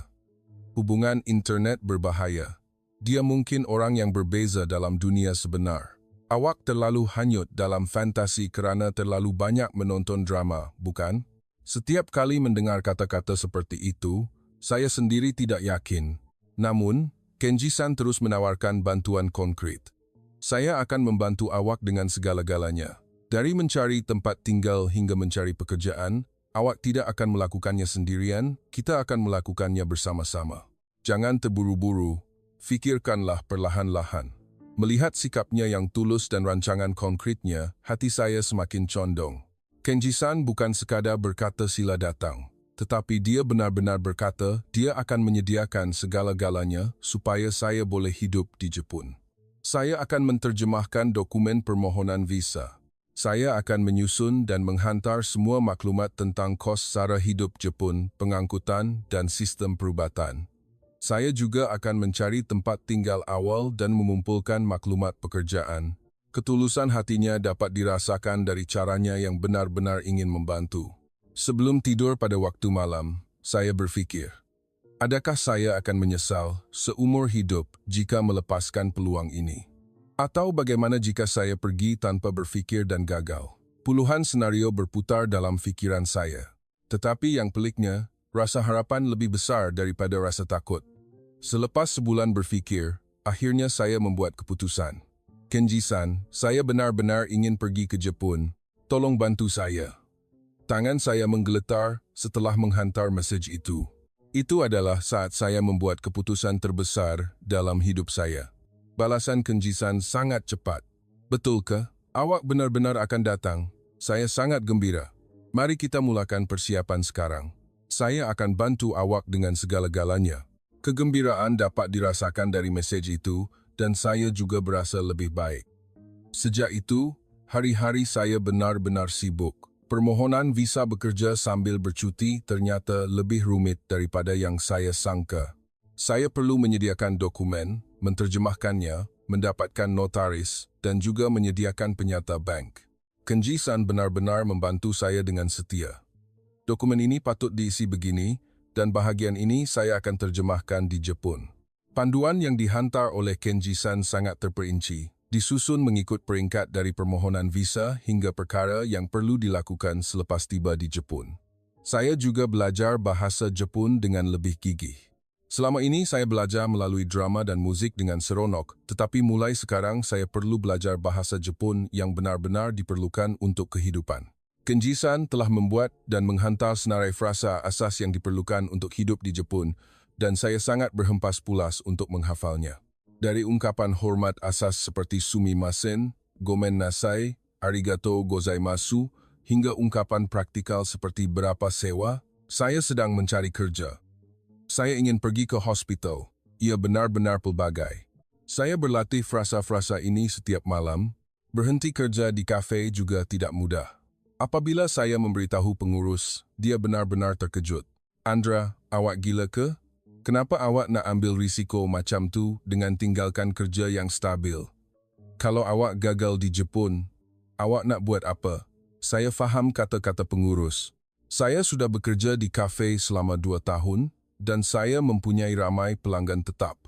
Speaker 1: Hubungan internet berbahaya. Dia mungkin orang yang berbeza dalam dunia sebenar. Awak terlalu hanyut dalam fantasi kerana terlalu banyak menonton drama, bukan? Setiap kali mendengar kata-kata seperti itu, saya sendiri tidak yakin. Namun, Kenji-san terus menawarkan bantuan konkret. Saya akan membantu awak dengan segala-galanya. Dari mencari tempat tinggal hingga mencari pekerjaan, awak tidak akan melakukannya sendirian, kita akan melakukannya bersama-sama. Jangan terburu-buru, fikirkanlah perlahan-lahan. Melihat sikapnya yang tulus dan rancangan konkretnya, hati saya semakin condong. Kenji-san bukan sekadar berkata sila datang, tetapi dia benar-benar berkata dia akan menyediakan segala-galanya supaya saya boleh hidup di Jepun. Saya akan menterjemahkan dokumen permohonan visa. Saya akan menyusun dan menghantar semua maklumat tentang kos sara hidup Jepun, pengangkutan, dan sistem perubatan. Saya juga akan mencari tempat tinggal awal dan mengumpulkan maklumat pekerjaan. Ketulusan hatinya dapat dirasakan dari caranya yang benar-benar ingin membantu. Sebelum tidur pada waktu malam, saya berfikir, adakah saya akan menyesal seumur hidup jika melepaskan peluang ini? Atau bagaimana jika saya pergi tanpa berfikir dan gagal? Puluhan senario berputar dalam fikiran saya. Tetapi yang peliknya, rasa harapan lebih besar daripada rasa takut. Selepas sebulan berfikir, akhirnya saya membuat keputusan. Kenji-san, saya benar-benar ingin pergi ke Jepun. Tolong bantu saya. Tangan saya menggeletar setelah menghantar mesej itu. Itu adalah saat saya membuat keputusan terbesar dalam hidup saya. Balasan Kenji-san sangat cepat. Betul ke? Awak benar-benar akan datang. Saya sangat gembira. Mari kita mulakan persiapan sekarang. Saya akan bantu awak dengan segala-galanya. Kegembiraan dapat dirasakan dari mesej itu dan saya juga berasa lebih baik. Sejak itu, hari-hari saya benar-benar sibuk. Permohonan visa bekerja sambil bercuti ternyata lebih rumit daripada yang saya sangka. Saya perlu menyediakan dokumen, menterjemahkannya, mendapatkan notaris, dan juga menyediakan penyata bank. Kenji-san benar-benar membantu saya dengan setia. Dokumen ini patut diisi begini, dan bahagian ini saya akan terjemahkan di Jepun. Panduan yang dihantar oleh Kenji-san sangat terperinci, disusun mengikut peringkat dari permohonan visa hingga perkara yang perlu dilakukan selepas tiba di Jepun. Saya juga belajar bahasa Jepun dengan lebih gigih. Selama ini saya belajar melalui drama dan muzik dengan seronok, tetapi mulai sekarang saya perlu belajar bahasa Jepun yang benar-benar diperlukan untuk kehidupan. Kenji-san telah membuat dan menghantar senarai frasa asas yang diperlukan untuk hidup di Jepun, dan saya sangat berhempas pulas untuk menghafalnya. Dari ungkapan hormat asas seperti sumimasen, gomen nasai, arigatou gozaimasu, hingga ungkapan praktikal seperti berapa sewa, saya sedang mencari kerja. Saya ingin pergi ke hospital. Ia benar-benar pelbagai. Saya berlatih frasa-frasa ini setiap malam. Berhenti kerja di kafe juga tidak mudah. Apabila saya memberitahu pengurus, dia benar-benar terkejut. Andra, awak gila ke? Kenapa awak nak ambil risiko macam tu dengan tinggalkan kerja yang stabil? Kalau awak gagal di Jepun, awak nak buat apa? Saya faham kata-kata pengurus. Saya sudah bekerja di kafe selama 2 tahun, dan saya mempunyai ramai pelanggan tetap.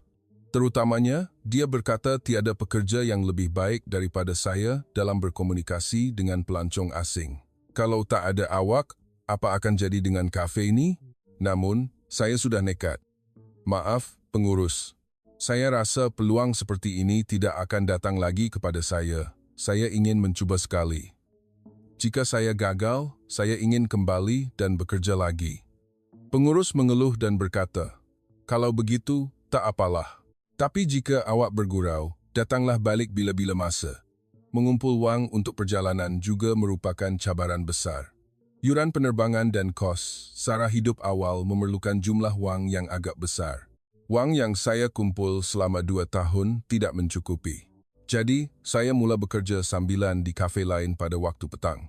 Speaker 1: Terutamanya, dia berkata tiada pekerja yang lebih baik daripada saya dalam berkomunikasi dengan pelancong asing. Kalau tak ada awak, apa akan jadi dengan kafe ini? Namun, saya sudah nekat. Maaf, pengurus. Saya rasa peluang seperti ini tidak akan datang lagi kepada saya. Saya ingin mencuba sekali. Jika saya gagal, saya ingin kembali dan bekerja lagi. Pengurus mengeluh dan berkata, "Kalau begitu, tak apalah. Tapi jika awak bergurau, datanglah balik bila-bila masa." Mengumpul wang untuk perjalanan juga merupakan cabaran besar. Yuran penerbangan dan kos sara hidup awal memerlukan jumlah wang yang agak besar. Wang yang saya kumpul selama 2 tahun tidak mencukupi. Jadi, saya mula bekerja sambilan di kafe lain pada waktu petang.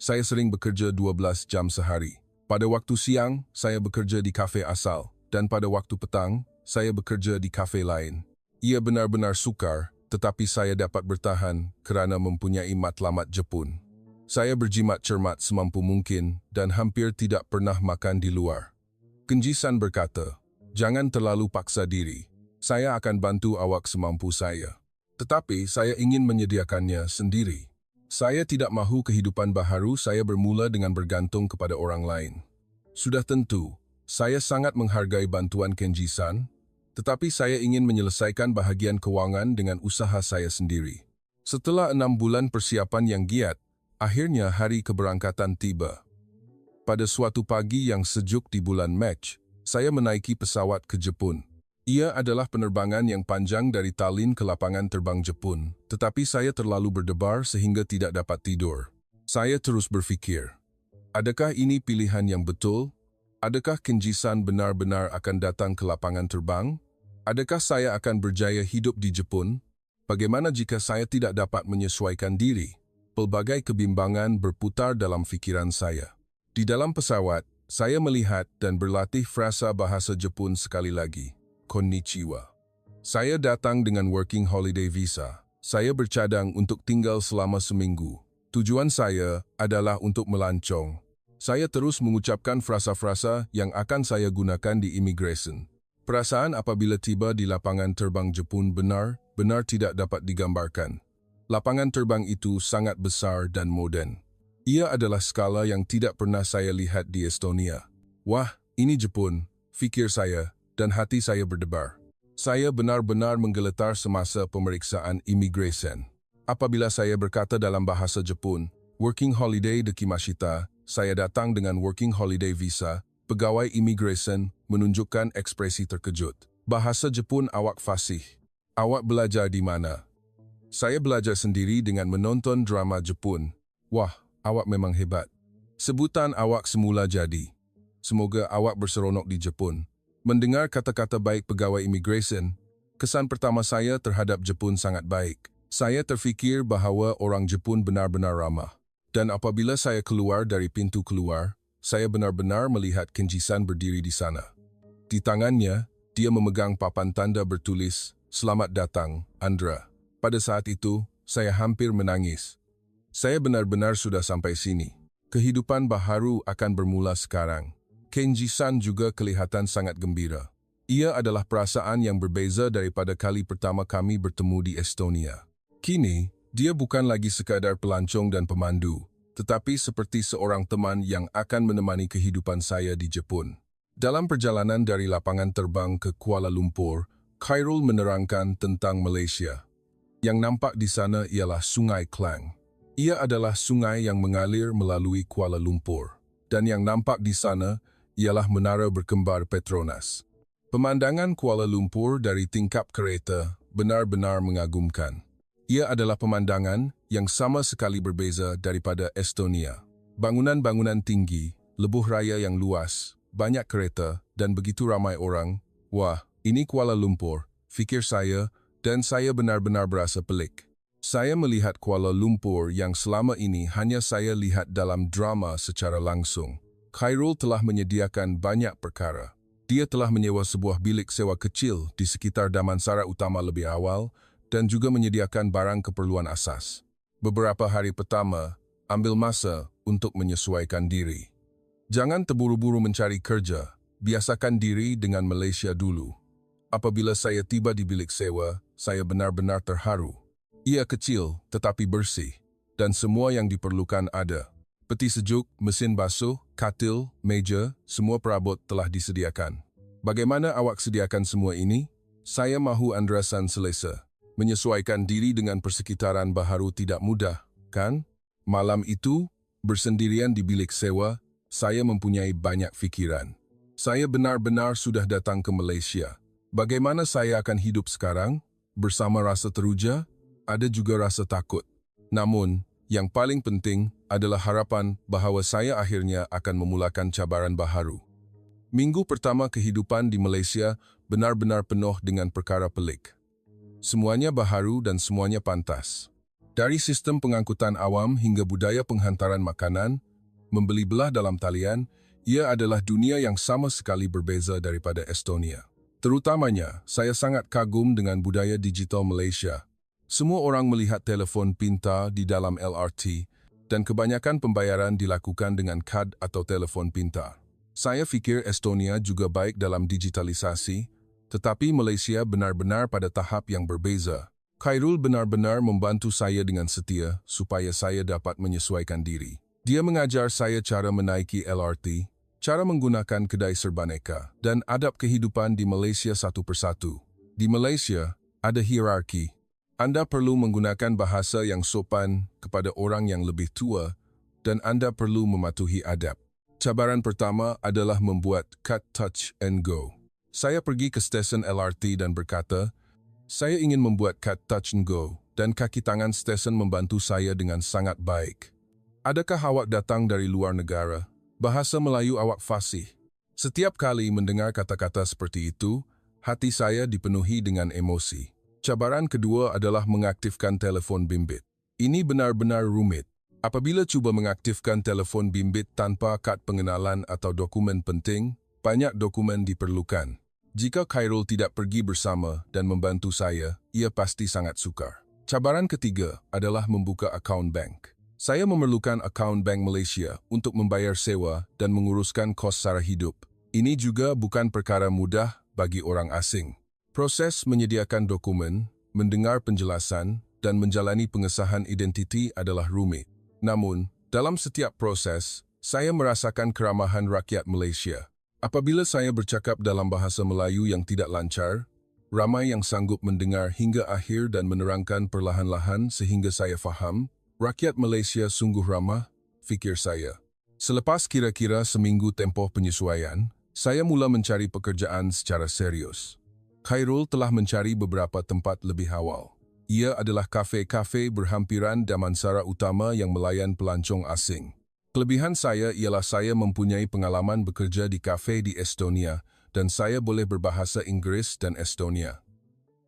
Speaker 1: Saya sering bekerja 12 jam sehari. Pada waktu siang, saya bekerja di kafe asal. Dan pada waktu petang, saya bekerja di kafe lain. Ia benar-benar sukar, tetapi saya dapat bertahan kerana mempunyai matlamat Jepun. Saya berjimat cermat semampu mungkin dan hampir tidak pernah makan di luar. Kenjisan berkata, "Jangan terlalu paksa diri. Saya akan bantu awak semampu saya. Tetapi saya ingin menyediakannya sendiri. Saya tidak mahu kehidupan baharu saya bermula dengan bergantung kepada orang lain." Sudah tentu, saya sangat menghargai bantuan Kenjisan, tetapi saya ingin menyelesaikan bahagian kewangan dengan usaha saya sendiri. Setelah 6 bulan persiapan yang giat, akhirnya hari keberangkatan tiba. Pada suatu pagi yang sejuk di bulan Mac, saya menaiki pesawat ke Jepun. Ia adalah penerbangan yang panjang dari Tallinn ke lapangan terbang Jepun, tetapi saya terlalu berdebar sehingga tidak dapat tidur. Saya terus berfikir, adakah ini pilihan yang betul? Adakah Kenjisan benar-benar akan datang ke lapangan terbang? Adakah saya akan berjaya hidup di Jepun? Bagaimana jika saya tidak dapat menyesuaikan diri? Pelbagai kebimbangan berputar dalam fikiran saya. Di dalam pesawat, saya melihat dan berlatih frasa bahasa Jepun sekali lagi. Konnichiwa. Saya datang dengan working holiday visa. Saya bercadang untuk tinggal selama seminggu. Tujuan saya adalah untuk melancong. Saya terus mengucapkan frasa-frasa yang akan saya gunakan di immigration. Perasaan apabila tiba di lapangan terbang Jepun benar-benar tidak dapat digambarkan. Lapangan terbang itu sangat besar dan moden. Ia adalah skala yang tidak pernah saya lihat di Estonia. Wah, ini Jepun, fikir saya, dan hati saya berdebar. Saya benar-benar menggeletar semasa pemeriksaan immigration. Apabila saya berkata dalam bahasa Jepun, working holiday de Kimashita, saya datang dengan working holiday visa, pegawai immigration menunjukkan ekspresi terkejut. Bahasa Jepun awak fasih. Awak belajar di mana? Saya belajar sendiri dengan menonton drama Jepun. Wah, awak memang hebat. Sebutan awak semula jadi. Semoga awak berseronok di Jepun. Mendengar kata-kata baik pegawai immigration, kesan pertama saya terhadap Jepun sangat baik. Saya terfikir bahawa orang Jepun benar-benar ramah. Dan apabila saya keluar dari pintu keluar, saya benar-benar melihat Kenjisan berdiri di sana. Di tangannya, dia memegang papan tanda bertulis, "Selamat datang, Andra." Pada saat itu, saya hampir menangis. Saya benar-benar sudah sampai sini. Kehidupan baharu akan bermula sekarang. Kenjisan juga kelihatan sangat gembira. Ia adalah perasaan yang berbeza daripada kali pertama kami bertemu di Estonia. Kini, dia bukan lagi sekadar pelancong dan pemandu, tetapi seperti seorang teman yang akan menemani kehidupan saya di Jepun. Dalam perjalanan dari lapangan terbang ke Kuala Lumpur, Khairul menerangkan tentang Malaysia. Yang nampak di sana ialah Sungai Klang. Ia adalah sungai yang mengalir melalui Kuala Lumpur. Dan yang nampak di sana ialah menara berkembar Petronas. Pemandangan Kuala Lumpur dari tingkap kereta benar-benar mengagumkan. Ia adalah pemandangan yang sama sekali berbeza daripada Estonia. Bangunan-bangunan tinggi, lebuh raya yang luas, banyak kereta dan begitu ramai orang. Wah, ini Kuala Lumpur, fikir saya, dan saya benar-benar berasa pelik. Saya melihat Kuala Lumpur yang selama ini hanya saya lihat dalam drama secara langsung. Khairul telah menyediakan banyak perkara. Dia telah menyewa sebuah bilik sewa kecil di sekitar Damansara Utama lebih awal dan juga menyediakan barang keperluan asas. Beberapa hari pertama, ambil masa untuk menyesuaikan diri. Jangan terburu-buru mencari kerja, biasakan diri dengan Malaysia dulu. Apabila saya tiba di bilik sewa, saya benar-benar terharu. Ia kecil tetapi bersih, dan semua yang diperlukan ada. Peti sejuk, mesin basuh, katil, meja, semua perabot telah disediakan. Bagaimana awak sediakan semua ini? Saya mahu Andrasan selesa. Menyesuaikan diri dengan persekitaran baharu tidak mudah, kan? Malam itu, bersendirian di bilik sewa, saya mempunyai banyak fikiran. Saya benar-benar sudah datang ke Malaysia. Bagaimana saya akan hidup sekarang? Bersama rasa teruja, ada juga rasa takut. Namun, yang paling penting adalah harapan bahawa saya akhirnya akan memulakan cabaran baharu. Minggu pertama kehidupan di Malaysia benar-benar penuh dengan perkara pelik. Semuanya baharu dan semuanya pantas. Dari sistem pengangkutan awam hingga budaya penghantaran makanan, membeli belah dalam talian, ia adalah dunia yang sama sekali berbeza daripada Estonia. Terutamanya, saya sangat kagum dengan budaya digital Malaysia. Semua orang melihat telefon pintar di dalam LRT dan kebanyakan pembayaran dilakukan dengan kad atau telefon pintar. Saya fikir Estonia juga baik dalam digitalisasi, tetapi Malaysia benar-benar pada tahap yang berbeza. Khairul benar-benar membantu saya dengan setia supaya saya dapat menyesuaikan diri. Dia mengajar saya cara menaiki LRT, cara menggunakan kedai serbaneka, dan adab kehidupan di Malaysia satu persatu. Di Malaysia, ada hierarki. Anda perlu menggunakan bahasa yang sopan kepada orang yang lebih tua dan Anda perlu mematuhi adab. Cabaran pertama adalah membuat kad touch and go. Saya pergi ke stesen LRT dan berkata, saya ingin membuat kad touch and go dan kaki tangan stesen membantu saya dengan sangat baik. Adakah awak datang dari luar negara? Bahasa Melayu awak fasih. Setiap kali mendengar kata-kata seperti itu, hati saya dipenuhi dengan emosi. Cabaran kedua adalah mengaktifkan telefon bimbit. Ini benar-benar rumit. Apabila cuba mengaktifkan telefon bimbit tanpa kad pengenalan atau dokumen penting, banyak dokumen diperlukan. Jika Khairul tidak pergi bersama dan membantu saya, ia pasti sangat sukar. Cabaran ketiga adalah membuka akaun bank. Saya memerlukan akaun bank Malaysia untuk membayar sewa dan menguruskan kos sara hidup. Ini juga bukan perkara mudah bagi orang asing. Proses menyediakan dokumen, mendengar penjelasan, dan menjalani pengesahan identiti adalah rumit. Namun, dalam setiap proses, saya merasakan keramahan rakyat Malaysia. Apabila saya bercakap dalam bahasa Melayu yang tidak lancar, ramai yang sanggup mendengar hingga akhir dan menerangkan perlahan-lahan sehingga saya faham, rakyat Malaysia sungguh ramah, fikir saya. Selepas kira-kira seminggu tempoh penyesuaian, saya mula mencari pekerjaan secara serius. Khairul telah mencari beberapa tempat lebih awal. Ia adalah kafe-kafe berhampiran Damansara Utama yang melayan pelancong asing. Kelebihan saya ialah saya mempunyai pengalaman bekerja di kafe di Estonia dan saya boleh berbahasa Inggeris dan Estonia.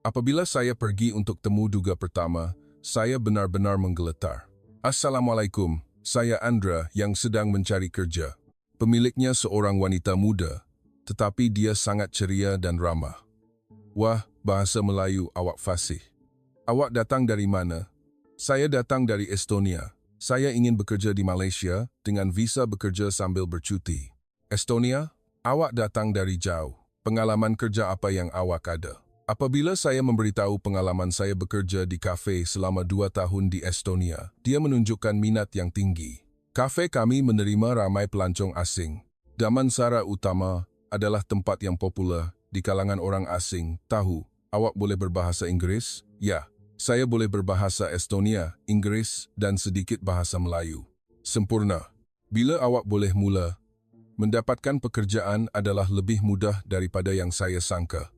Speaker 1: Apabila saya pergi untuk temu duga pertama, saya benar-benar menggeletar. Assalamualaikum, saya Andra yang sedang mencari kerja. Pemiliknya seorang wanita muda, tetapi dia sangat ceria dan ramah. Wah, bahasa Melayu awak fasih. Awak datang dari mana? Saya datang dari Estonia. Saya ingin bekerja di Malaysia dengan visa bekerja sambil bercuti. Estonia? Awak datang dari jauh. Pengalaman kerja apa yang awak ada? Apabila saya memberitahu pengalaman saya bekerja di kafe selama 2 tahun di Estonia, dia menunjukkan minat yang tinggi. Kafe kami menerima ramai pelancong asing. Damansara Utama adalah tempat yang populer di kalangan orang asing. Tahu, awak boleh berbahasa Inggris? Ya, saya boleh berbahasa Estonia, Inggris, dan sedikit bahasa Melayu. Sempurna. Bila awak boleh mula, mendapatkan pekerjaan adalah lebih mudah daripada yang saya sangka.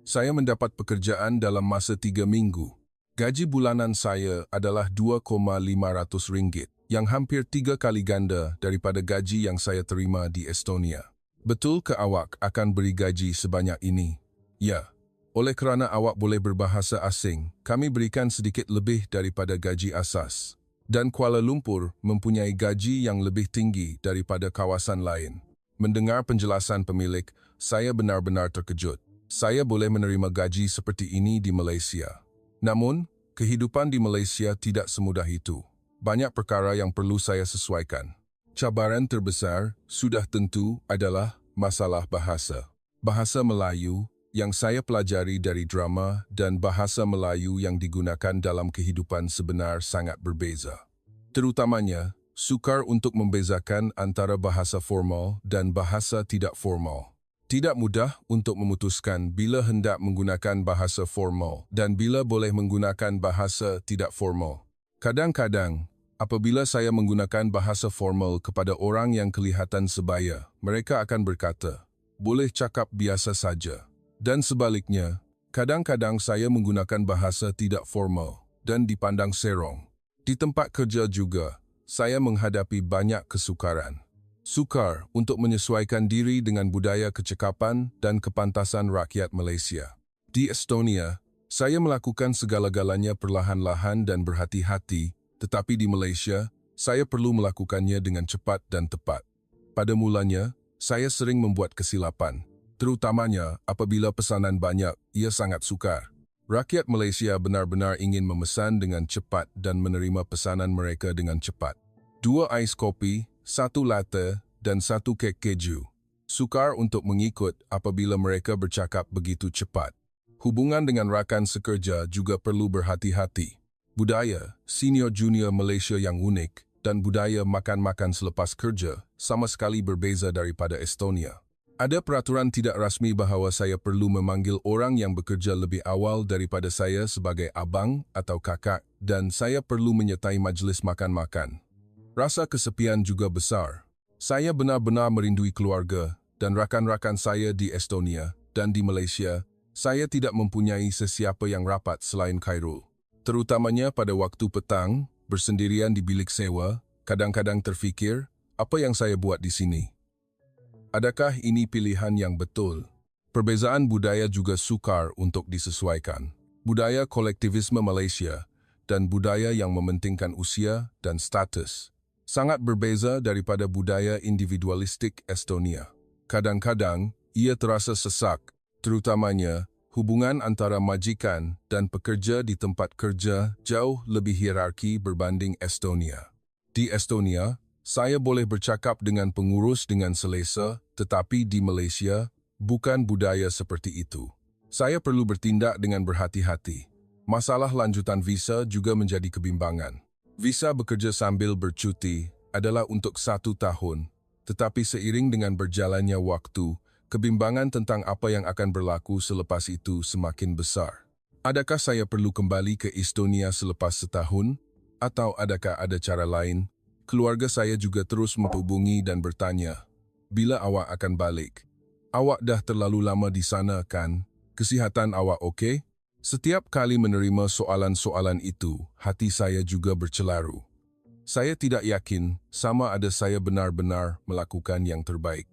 Speaker 1: Saya mendapat pekerjaan dalam masa 3 minggu. Gaji bulanan saya adalah RM2,500, yang hampir 3 kali ganda daripada gaji yang saya terima di Estonia. Betul ke awak akan beri gaji sebanyak ini? Ya. Oleh kerana awak boleh berbahasa asing, kami berikan sedikit lebih daripada gaji asas. Dan Kuala Lumpur mempunyai gaji yang lebih tinggi daripada kawasan lain. Mendengar penjelasan pemilik, saya benar-benar terkejut. Saya boleh menerima gaji seperti ini di Malaysia. Namun, kehidupan di Malaysia tidak semudah itu. Banyak perkara yang perlu saya sesuaikan. Cabaran terbesar sudah tentu adalah masalah bahasa. Bahasa Melayu yang saya pelajari dari drama dan bahasa Melayu yang digunakan dalam kehidupan sebenar sangat berbeza. Terutamanya, sukar untuk membezakan antara bahasa formal dan bahasa tidak formal. Tidak mudah untuk memutuskan bila hendak menggunakan bahasa formal dan bila boleh menggunakan bahasa tidak formal. Kadang-kadang, apabila saya menggunakan bahasa formal kepada orang yang kelihatan sebaya, mereka akan berkata, "Boleh cakap biasa saja." Dan sebaliknya, kadang-kadang saya menggunakan bahasa tidak formal dan dipandang serong. Di tempat kerja juga, saya menghadapi banyak kesukaran. Sukar untuk menyesuaikan diri dengan budaya kecekapan dan kepantasan rakyat Malaysia. Di Estonia, saya melakukan segala-galanya perlahan-lahan dan berhati-hati, tetapi di Malaysia, saya perlu melakukannya dengan cepat dan tepat. Pada mulanya, saya sering membuat kesilapan, terutamanya apabila pesanan banyak, ia sangat sukar. Rakyat Malaysia benar-benar ingin memesan dengan cepat dan menerima pesanan mereka dengan cepat. 2 ais kopi, 1 latte, dan 1 kek keju. Sukar untuk mengikut apabila mereka bercakap begitu cepat. Hubungan dengan rakan sekerja juga perlu berhati-hati. Budaya senior-junior Malaysia yang unik dan budaya makan-makan selepas kerja sama sekali berbeza daripada Estonia. Ada peraturan tidak rasmi bahawa saya perlu memanggil orang yang bekerja lebih awal daripada saya sebagai abang atau kakak dan saya perlu menyertai majlis makan-makan. Rasa kesepian juga besar. Saya benar-benar merindui keluarga dan rakan-rakan saya di Estonia dan di Malaysia. Saya tidak mempunyai sesiapa yang rapat selain Khairul. Terutamanya pada waktu petang, bersendirian di bilik sewa, kadang-kadang terfikir, apa yang saya buat di sini? Adakah ini pilihan yang betul? Perbezaan budaya juga sukar untuk disesuaikan. Budaya kolektivisme Malaysia dan budaya yang mementingkan usia dan status sangat berbeza daripada budaya individualistik Estonia. Kadang-kadang, ia terasa sesak, terutamanya hubungan antara majikan dan pekerja di tempat kerja jauh lebih hierarki berbanding Estonia. Di Estonia, saya boleh bercakap dengan pengurus dengan selesa, tetapi di Malaysia, bukan budaya seperti itu. Saya perlu bertindak dengan berhati-hati. Masalah lanjutan visa juga menjadi kebimbangan. Visa bekerja sambil bercuti adalah untuk 1 tahun, tetapi seiring dengan berjalannya waktu, kebimbangan tentang apa yang akan berlaku selepas itu semakin besar. Adakah saya perlu kembali ke Estonia selepas setahun? Atau adakah ada cara lain? Keluarga saya juga terus menghubungi dan bertanya, "Bila awak akan balik? Awak dah terlalu lama di sana kan? Kesihatan awak okey?" Setiap kali menerima soalan-soalan itu, hati saya juga bercelaru. Saya tidak yakin sama ada saya benar-benar melakukan yang terbaik.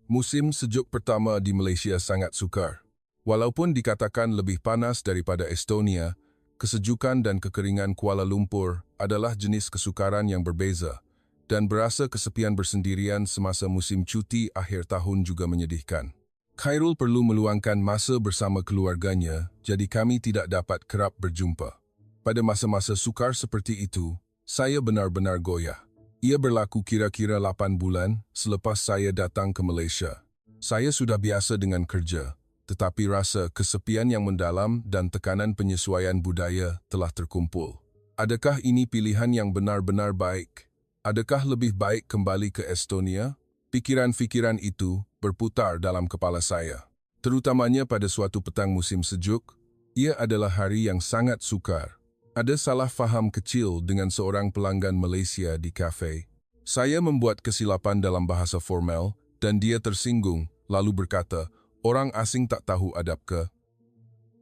Speaker 1: Musim sejuk pertama di Malaysia sangat sukar. Walaupun dikatakan lebih panas daripada Estonia, kesejukan dan kekeringan Kuala Lumpur adalah jenis kesukaran yang berbeza dan berasa kesepian bersendirian semasa musim cuti akhir tahun juga menyedihkan. Khairul perlu meluangkan masa bersama keluarganya, jadi kami tidak dapat kerap berjumpa. Pada masa-masa sukar seperti itu, saya benar-benar goyah. Ia berlaku kira-kira 8 bulan selepas saya datang ke Malaysia. Saya sudah biasa dengan kerja, tetapi rasa kesepian yang mendalam dan tekanan penyesuaian budaya telah terkumpul. Adakah ini pilihan yang benar-benar baik? Adakah lebih baik kembali ke Estonia? Pikiran-pikiran itu berputar dalam kepala saya. Terutamanya pada suatu petang musim sejuk, ia adalah hari yang sangat sukar. Ada salah faham kecil dengan seorang pelanggan Malaysia di kafe. Saya membuat kesilapan dalam bahasa formal dan dia tersinggung lalu berkata, "Orang asing tak tahu adab ke?"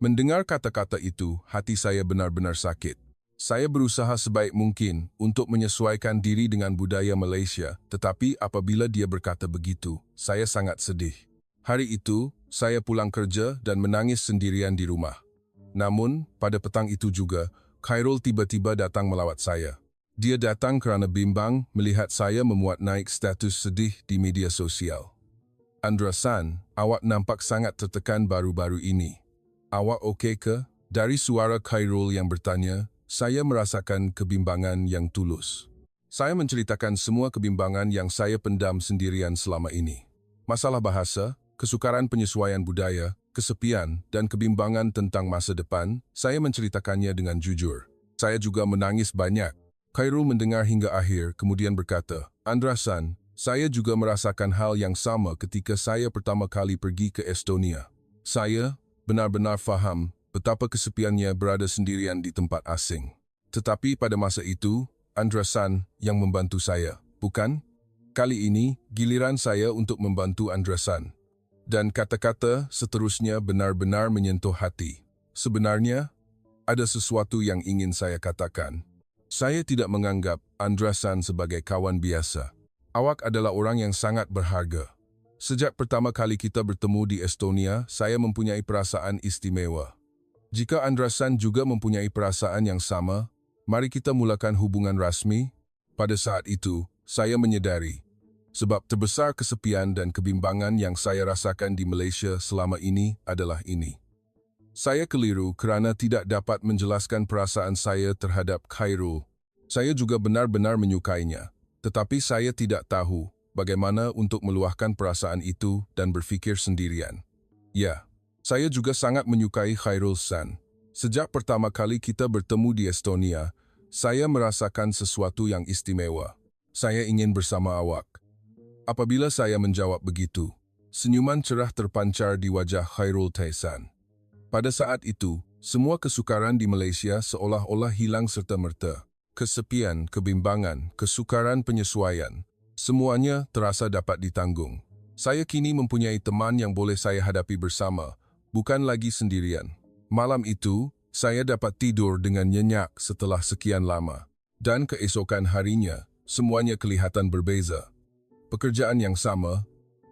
Speaker 1: Mendengar kata-kata itu, hati saya benar-benar sakit. Saya berusaha sebaik mungkin untuk menyesuaikan diri dengan budaya Malaysia, tetapi apabila dia berkata begitu, saya sangat sedih. Hari itu, saya pulang kerja dan menangis sendirian di rumah. Namun, pada petang itu juga, Khairul tiba-tiba datang melawat saya. Dia datang kerana bimbang melihat saya memuat naik status sedih di media sosial. "Andra San, awak nampak sangat tertekan baru-baru ini. Awak okey ke?" Dari suara Khairul yang bertanya, saya merasakan kebimbangan yang tulus. Saya menceritakan semua kebimbangan yang saya pendam sendirian selama ini. Masalah bahasa, kesukaran penyesuaian budaya, kesepian, dan kebimbangan tentang masa depan, saya menceritakannya dengan jujur. Saya juga menangis banyak. Khairul mendengar hingga akhir, kemudian berkata, "Andra San, Saya juga merasakan hal yang sama ketika saya pertama kali pergi ke Estonia. Saya benar-benar faham betapa kesepiannya berada sendirian di tempat asing. Tetapi pada masa itu, Andresan yang membantu saya, bukan? Kali ini, giliran saya untuk membantu Andresan. Dan kata-kata seterusnya benar-benar menyentuh hati. Sebenarnya, ada sesuatu yang ingin saya katakan. Saya tidak menganggap Andresan sebagai kawan biasa. Awak adalah orang yang sangat berharga. Sejak pertama kali kita bertemu di Estonia, saya mempunyai perasaan istimewa. Jika Andresan juga mempunyai perasaan yang sama, mari kita mulakan hubungan rasmi. Pada saat itu, saya menyadari, sebab terbesar kesepian dan kebimbangan yang saya rasakan di Malaysia selama ini adalah ini. Saya keliru kerana tidak dapat menjelaskan perasaan saya terhadap Khairul. Saya juga benar-benar menyukainya. Tetapi saya tidak tahu bagaimana untuk meluahkan perasaan itu dan berfikir sendirian. Ya, saya juga sangat menyukai Khairul San. Sejak pertama kali kita bertemu di Estonia, saya merasakan sesuatu yang istimewa. Saya ingin bersama awak. Apabila saya menjawab begitu, senyuman cerah terpancar di wajah Khairul San. Pada saat itu, semua kesukaran di Malaysia seolah-olah hilang serta-merta. Kesepian, kebimbangan, kesukaran penyesuaian, semuanya terasa dapat ditanggung. Saya kini mempunyai teman yang boleh saya hadapi bersama, bukan lagi sendirian. Malam itu, saya dapat tidur dengan nyenyak setelah sekian lama. Dan keesokan harinya, semuanya kelihatan berbeza. Pekerjaan yang sama,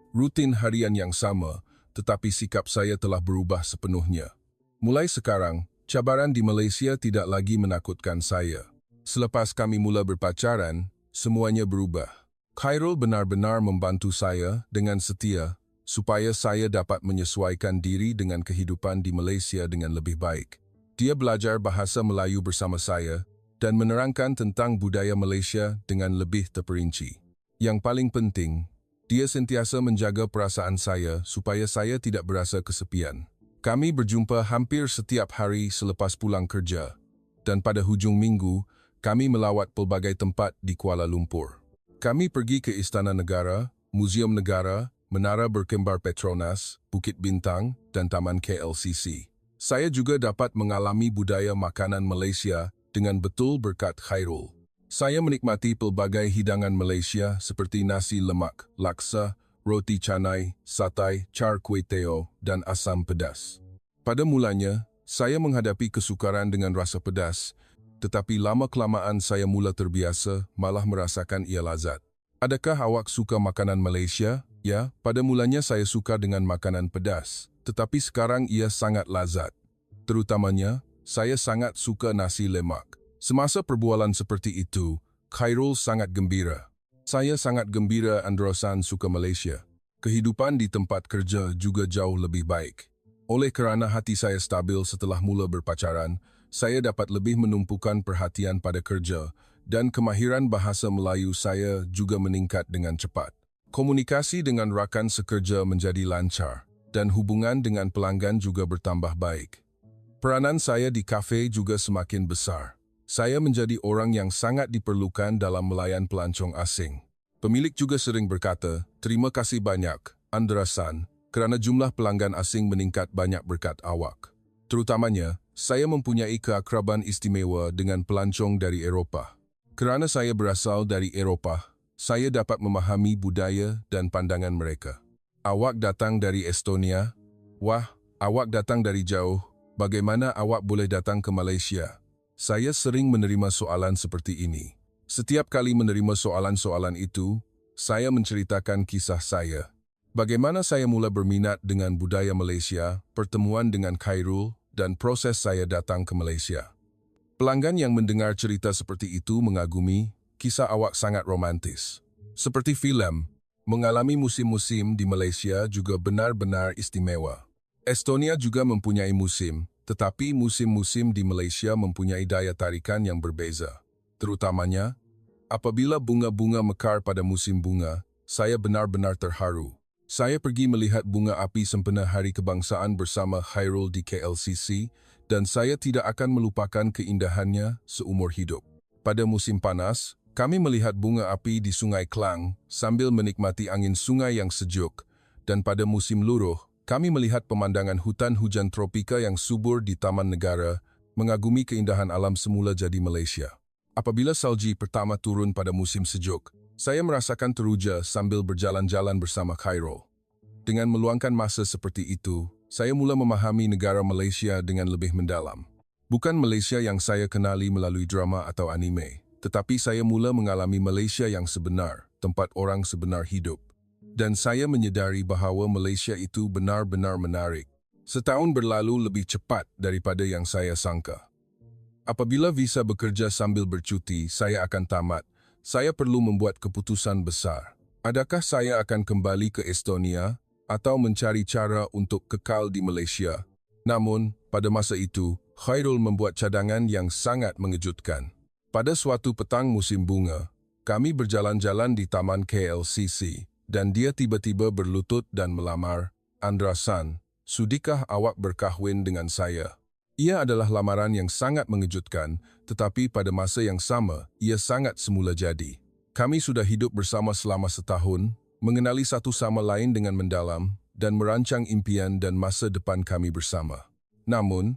Speaker 1: rutin harian yang sama, tetapi sikap saya telah berubah sepenuhnya. Mulai sekarang, cabaran di Malaysia tidak lagi menakutkan saya. Selepas kami mula berpacaran, semuanya berubah. Khairul benar-benar membantu saya dengan setia supaya saya dapat menyesuaikan diri dengan kehidupan di Malaysia dengan lebih baik. Dia belajar bahasa Melayu bersama saya dan menerangkan tentang budaya Malaysia dengan lebih terperinci. Yang paling penting, dia sentiasa menjaga perasaan saya supaya saya tidak berasa kesepian. Kami berjumpa hampir setiap hari selepas pulang kerja, dan pada hujung minggu, kami melawat pelbagai tempat di Kuala Lumpur. Kami pergi ke Istana Negara, Muzium Negara, Menara Berkembar Petronas, Bukit Bintang, dan Taman KLCC. Saya juga dapat mengalami budaya makanan Malaysia dengan betul berkat Khairul. Saya menikmati pelbagai hidangan Malaysia seperti nasi lemak, laksa, roti canai, satai, char kway teow, dan asam pedas. Pada mulanya, saya menghadapi kesukaran dengan rasa pedas, tetapi lama-kelamaan saya mula terbiasa, malah merasakan ia lazat. Adakah awak suka makanan Malaysia? Ya, pada mulanya saya suka dengan makanan pedas, tetapi sekarang ia sangat lazat. Terutamanya, saya sangat suka nasi lemak. Semasa perbualan seperti itu, Khairul sangat gembira. Saya sangat gembira Andresan suka Malaysia. Kehidupan di tempat kerja juga jauh lebih baik. Oleh kerana hati saya stabil setelah mula berpacaran, saya dapat lebih menumpukan perhatian pada kerja dan kemahiran bahasa Melayu saya juga meningkat dengan cepat. Komunikasi dengan rakan sekerja menjadi lancar dan hubungan dengan pelanggan juga bertambah baik. Peranan saya di kafe juga semakin besar. Saya menjadi orang yang sangat diperlukan dalam melayan pelancong asing. Pemilik juga sering berkata, "Terima kasih banyak, Andresan, kerana jumlah pelanggan asing meningkat banyak berkat awak." Terutamanya, saya mempunyai keakraban istimewa dengan pelancong dari Eropah. Kerana saya berasal dari Eropah, saya dapat memahami budaya dan pandangan mereka. Awak datang dari Estonia? Wah, awak datang dari jauh. Bagaimana awak boleh datang ke Malaysia? Saya sering menerima soalan seperti ini. Setiap kali menerima soalan-soalan itu, saya menceritakan kisah saya. Bagaimana saya mula berminat dengan budaya Malaysia, pertemuan dengan Khairul, dan proses saya datang ke Malaysia. Pelanggan yang mendengar cerita seperti itu mengagumi, kisah awak sangat romantis. Seperti filem, mengalami musim-musim di Malaysia juga benar-benar istimewa. Estonia juga mempunyai musim, tetapi musim-musim di Malaysia mempunyai daya tarikan yang berbeza. Terutamanya, apabila bunga-bunga mekar pada musim bunga, saya benar-benar terharu. Saya pergi melihat bunga api sempena Hari Kebangsaan bersama Khairul di KLCC dan saya tidak akan melupakan keindahannya seumur hidup. Pada musim panas, Kami melihat bunga api di Sungai Klang sambil menikmati angin sungai yang sejuk, dan pada musim luruh, kami melihat pemandangan hutan hujan tropika yang subur di Taman Negara, mengagumi keindahan alam semula jadi Malaysia. Apabila salji pertama turun pada musim sejuk, saya merasakan teruja sambil berjalan-jalan bersama Khairul. Dengan meluangkan masa seperti itu, saya mula memahami negara Malaysia dengan lebih mendalam. Bukan Malaysia yang saya kenali melalui drama atau anime, tetapi saya mula mengalami Malaysia yang sebenar, tempat orang sebenar hidup. Dan saya menyadari bahawa Malaysia itu benar-benar menarik. Setahun berlalu lebih cepat daripada yang saya sangka. Apabila visa bekerja sambil bercuti saya akan tamat, saya perlu membuat keputusan besar. Adakah saya akan kembali ke Estonia atau mencari cara untuk kekal di Malaysia? Namun, pada masa itu, Khairul membuat cadangan yang sangat mengejutkan. Pada suatu petang musim bunga, kami berjalan-jalan di Taman KLCC dan dia tiba-tiba berlutut dan melamar, "Andra San, sudikah awak berkahwin dengan saya?" Ia adalah lamaran yang sangat mengejutkan, tetapi pada masa yang sama, ia sangat semula jadi. Kami sudah hidup bersama selama setahun, mengenali satu sama lain dengan mendalam, dan merancang impian dan masa depan kami bersama. Namun,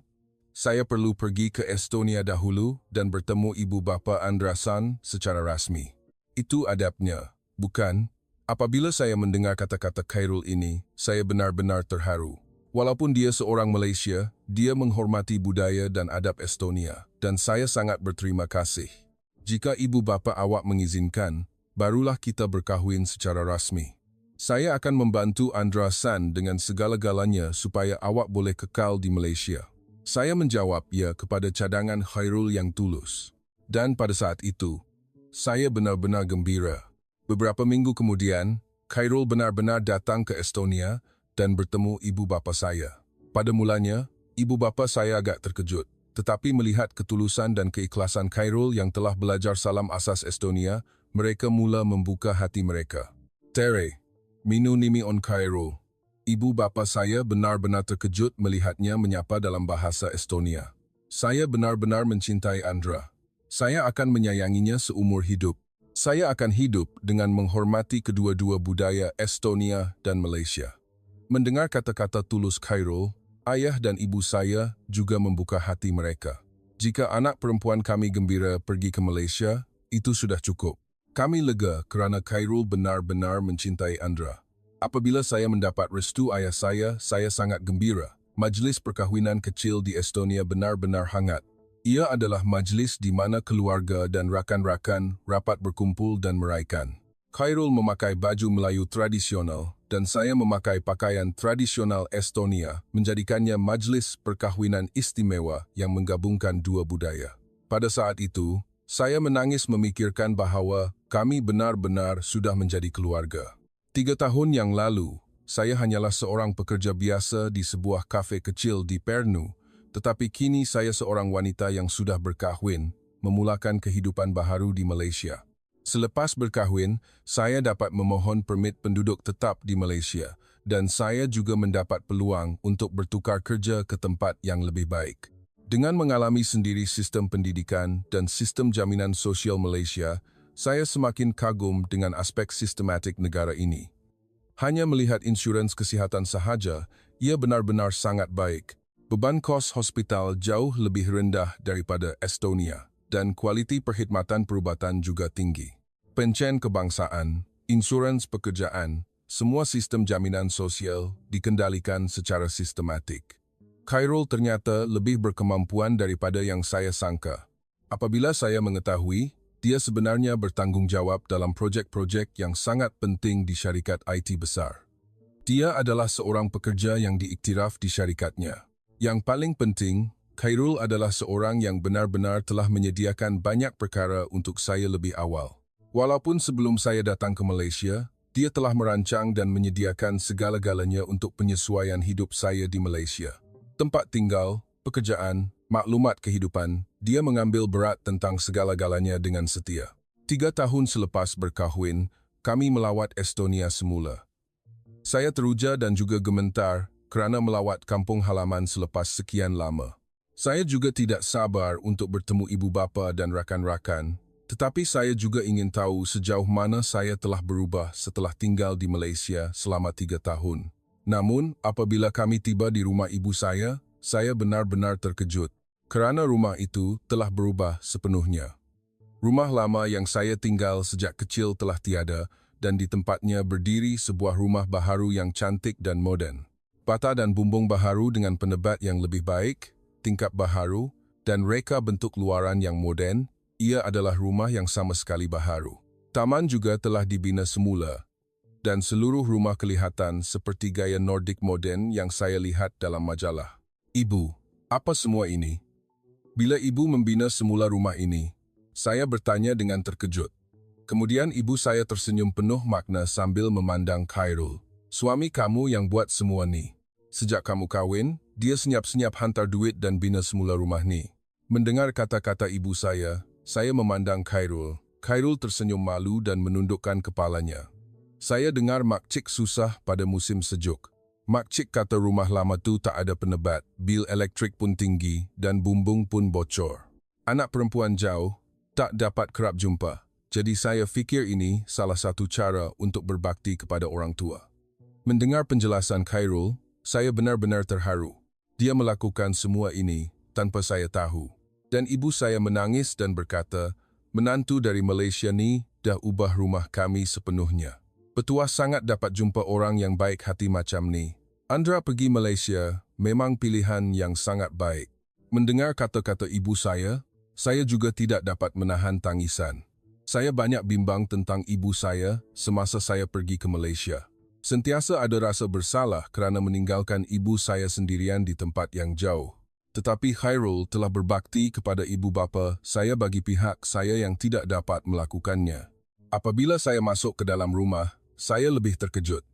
Speaker 1: saya perlu pergi ke Estonia dahulu dan bertemu ibu bapa Andra San secara rasmi. Itu adabnya, bukan? Apabila saya mendengar kata-kata Khairul ini, saya benar-benar terharu. Walaupun dia seorang Malaysia, dia menghormati budaya dan adab Estonia, dan saya sangat berterima kasih. Jika ibu bapa awak mengizinkan, barulah kita berkahwin secara rasmi. Saya akan membantu Andra San dengan segala-galanya supaya awak boleh kekal di Malaysia. Saya menjawab ya kepada cadangan Khairul yang tulus. Dan pada saat itu, saya benar-benar gembira. Beberapa minggu kemudian, Khairul benar-benar datang ke Estonia dan bertemu ibu bapa saya. Pada mulanya, ibu bapa saya agak terkejut, tetapi melihat ketulusan dan keikhlasan Khairul yang telah belajar salam asas Estonia, mereka mula membuka hati mereka. "Tere, minu nimi on Khairul." Ibu bapa saya benar-benar terkejut melihatnya menyapa dalam bahasa Estonia. "Saya benar-benar mencintai Andra. Saya akan menyayanginya seumur hidup. Saya akan hidup dengan menghormati kedua-dua budaya Estonia dan Malaysia." Mendengar kata-kata tulus Khairul, ayah dan ibu saya juga membuka hati mereka. Jika anak perempuan kami gembira pergi ke Malaysia, itu sudah cukup. Kami lega kerana Khairul benar-benar mencintai Andra. Apabila saya mendapat restu ayah saya sangat gembira. Majlis perkahwinan kecil di Estonia benar-benar hangat. Ia adalah majlis di mana keluarga dan rakan-rakan rapat berkumpul dan meraihkan. Khairul memakai baju Melayu tradisional dan saya memakai pakaian tradisional Estonia, menjadikannya majlis perkahwinan istimewa yang menggabungkan dua budaya. Pada saat itu, saya menangis memikirkan bahawa kami benar-benar sudah menjadi keluarga. 3 tahun yang lalu, saya hanyalah seorang pekerja biasa di sebuah kafe kecil di Pernu, tetapi kini saya seorang wanita yang sudah berkahwin, memulakan kehidupan baharu di Malaysia. Selepas berkahwin, saya dapat memohon permit penduduk tetap di Malaysia dan saya juga mendapat peluang untuk bertukar kerja ke tempat yang lebih baik. Dengan mengalami sendiri sistem pendidikan dan sistem jaminan sosial Malaysia, saya semakin kagum dengan aspek sistematik negara ini. Hanya melihat insurans kesihatan sahaja, ia benar-benar sangat baik. Beban kos hospital jauh lebih rendah daripada Estonia. Dan kualiti perkhidmatan perubatan juga tinggi. Pencen kebangsaan, insurans pekerjaan, semua sistem jaminan sosial dikendalikan secara sistematik. Khairul ternyata lebih berkemampuan daripada yang saya sangka. Apabila saya mengetahui, dia sebenarnya bertanggung jawab dalam projek-projek yang sangat penting di syarikat IT besar. Dia adalah seorang pekerja yang diiktiraf di syarikatnya. Yang paling penting, Khairul adalah seorang yang benar-benar telah menyediakan banyak perkara untuk saya lebih awal. Walaupun sebelum saya datang ke Malaysia, dia telah merancang dan menyediakan segala-galanya untuk penyesuaian hidup saya di Malaysia. Tempat tinggal, pekerjaan, maklumat kehidupan, dia mengambil berat tentang segala-galanya dengan setia. 3 tahun selepas berkahwin, kami melawat Estonia semula. Saya teruja dan juga gementar kerana melawat kampung halaman selepas sekian lama. Saya juga tidak sabar untuk bertemu ibu bapa dan rakan-rakan, Tetapi saya juga ingin tahu sejauh mana saya telah berubah setelah tinggal di Malaysia selama 3 tahun. Namun, apabila kami tiba di rumah ibu saya benar-benar terkejut kerana rumah itu telah berubah sepenuhnya. Rumah lama yang saya tinggal sejak kecil telah tiada dan di tempatnya berdiri sebuah rumah baharu yang cantik dan moden. Bata dan bumbung baharu dengan penebat yang lebih baik, tingkap baharu, dan reka bentuk luaran yang moden. Ia adalah rumah yang sama sekali baharu. Taman juga telah dibina semula, dan seluruh rumah kelihatan seperti gaya Nordik moden yang saya lihat dalam majalah. Ibu, apa semua ini? Bila ibu membina semula rumah ini, saya bertanya dengan terkejut. Kemudian ibu saya tersenyum penuh makna sambil memandang Khairul. Suami kamu yang buat semua ni. Sejak kamu kahwin, dia senyap-senyap hantar duit dan bina semula rumah ni. Mendengar kata-kata ibu saya memandang Khairul. Khairul tersenyum malu dan menundukkan kepalanya. Saya dengar Makcik susah pada musim sejuk. Makcik kata rumah lama tu tak ada penebat, bil elektrik pun tinggi dan bumbung pun bocor. Anak perempuan jauh, tak dapat kerap jumpa. Jadi saya fikir ini salah satu cara untuk berbakti kepada orang tua. Mendengar penjelasan Khairul, saya benar-benar terharu. Dia melakukan semua ini tanpa saya tahu. Dan ibu saya menangis dan berkata, menantu dari Malaysia ni dah ubah rumah kami sepenuhnya. Petua sangat dapat jumpa orang yang baik hati macam ni. Andra pergi Malaysia memang pilihan yang sangat baik. Mendengar kata-kata ibu saya juga tidak dapat menahan tangisan. Saya banyak bimbang tentang ibu saya semasa saya pergi ke Malaysia. Sentiasa ada rasa bersalah kerana meninggalkan ibu saya sendirian di tempat yang jauh. Tetapi Khairul telah berbakti kepada ibu bapa saya bagi pihak saya yang tidak dapat melakukannya. Apabila saya masuk ke dalam rumah, saya lebih terkejut.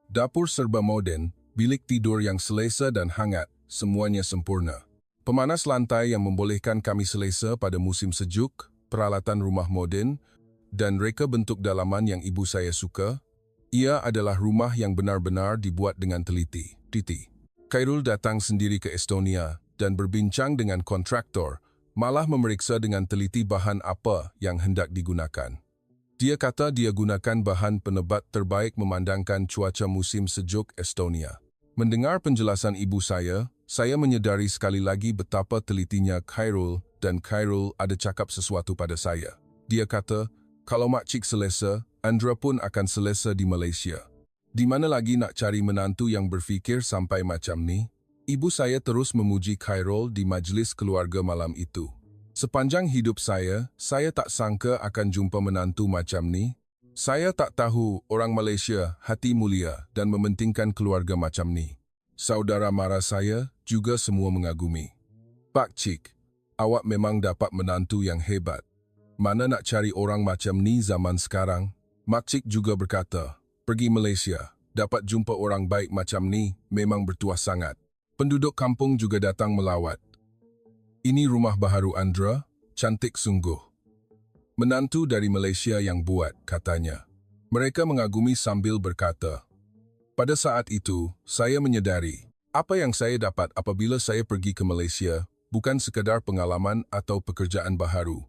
Speaker 1: Dapur serba moden, bilik tidur yang selesa dan hangat, semuanya sempurna. Pemanas lantai yang membolehkan kami selesa pada musim sejuk, peralatan rumah moden, dan reka bentuk dalaman yang ibu saya suka. Ia adalah rumah yang benar-benar dibuat dengan teliti. Khairul datang sendiri ke Estonia dan berbincang dengan kontraktor, malah memeriksa dengan teliti bahan apa yang hendak digunakan. Dia kata dia gunakan bahan penebat terbaik memandangkan cuaca musim sejuk Estonia. Mendengar penjelasan ibu saya menyedari sekali lagi betapa telitinya Khairul dan Khairul ada cakap sesuatu pada saya. Dia kata, kalau makcik selesa, Andra pun akan selesa di Malaysia. Di mana lagi nak cari menantu yang berfikir sampai macam ni? Ibu saya terus memuji Khairul di majlis keluarga malam itu. Sepanjang hidup saya tak sangka akan jumpa menantu macam ni. Saya tak tahu orang Malaysia hati mulia dan mementingkan keluarga macam ni. Saudara mara saya juga semua mengagumi. Pak Cik, awak memang dapat menantu yang hebat. Mana nak cari orang macam ni zaman sekarang? Mak Cik juga berkata, pergi Malaysia, dapat jumpa orang baik macam ni memang bertuah sangat. Penduduk kampung juga datang melawat. Ini rumah baharu Andra, cantik sungguh. Menantu dari Malaysia yang buat, katanya. Mereka mengagumi sambil berkata. Pada saat itu, saya menyedari, apa yang saya dapat apabila saya pergi ke Malaysia bukan sekadar pengalaman atau pekerjaan baharu.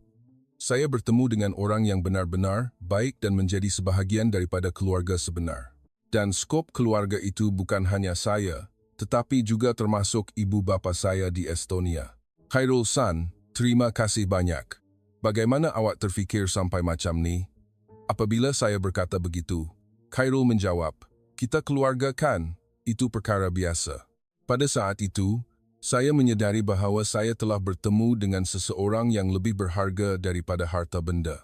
Speaker 1: Saya bertemu dengan orang yang benar-benar baik dan menjadi sebahagian daripada keluarga sebenar. Dan skop keluarga itu bukan hanya saya, tetapi juga termasuk ibu bapa saya di Estonia. Khairul San, terima kasih banyak. Bagaimana awak terfikir sampai macam ni? Apabila saya berkata begitu, Khairul menjawab, kita keluarga kan, itu perkara biasa. Pada saat itu, saya menyedari bahawa saya telah bertemu dengan seseorang yang lebih berharga daripada harta benda.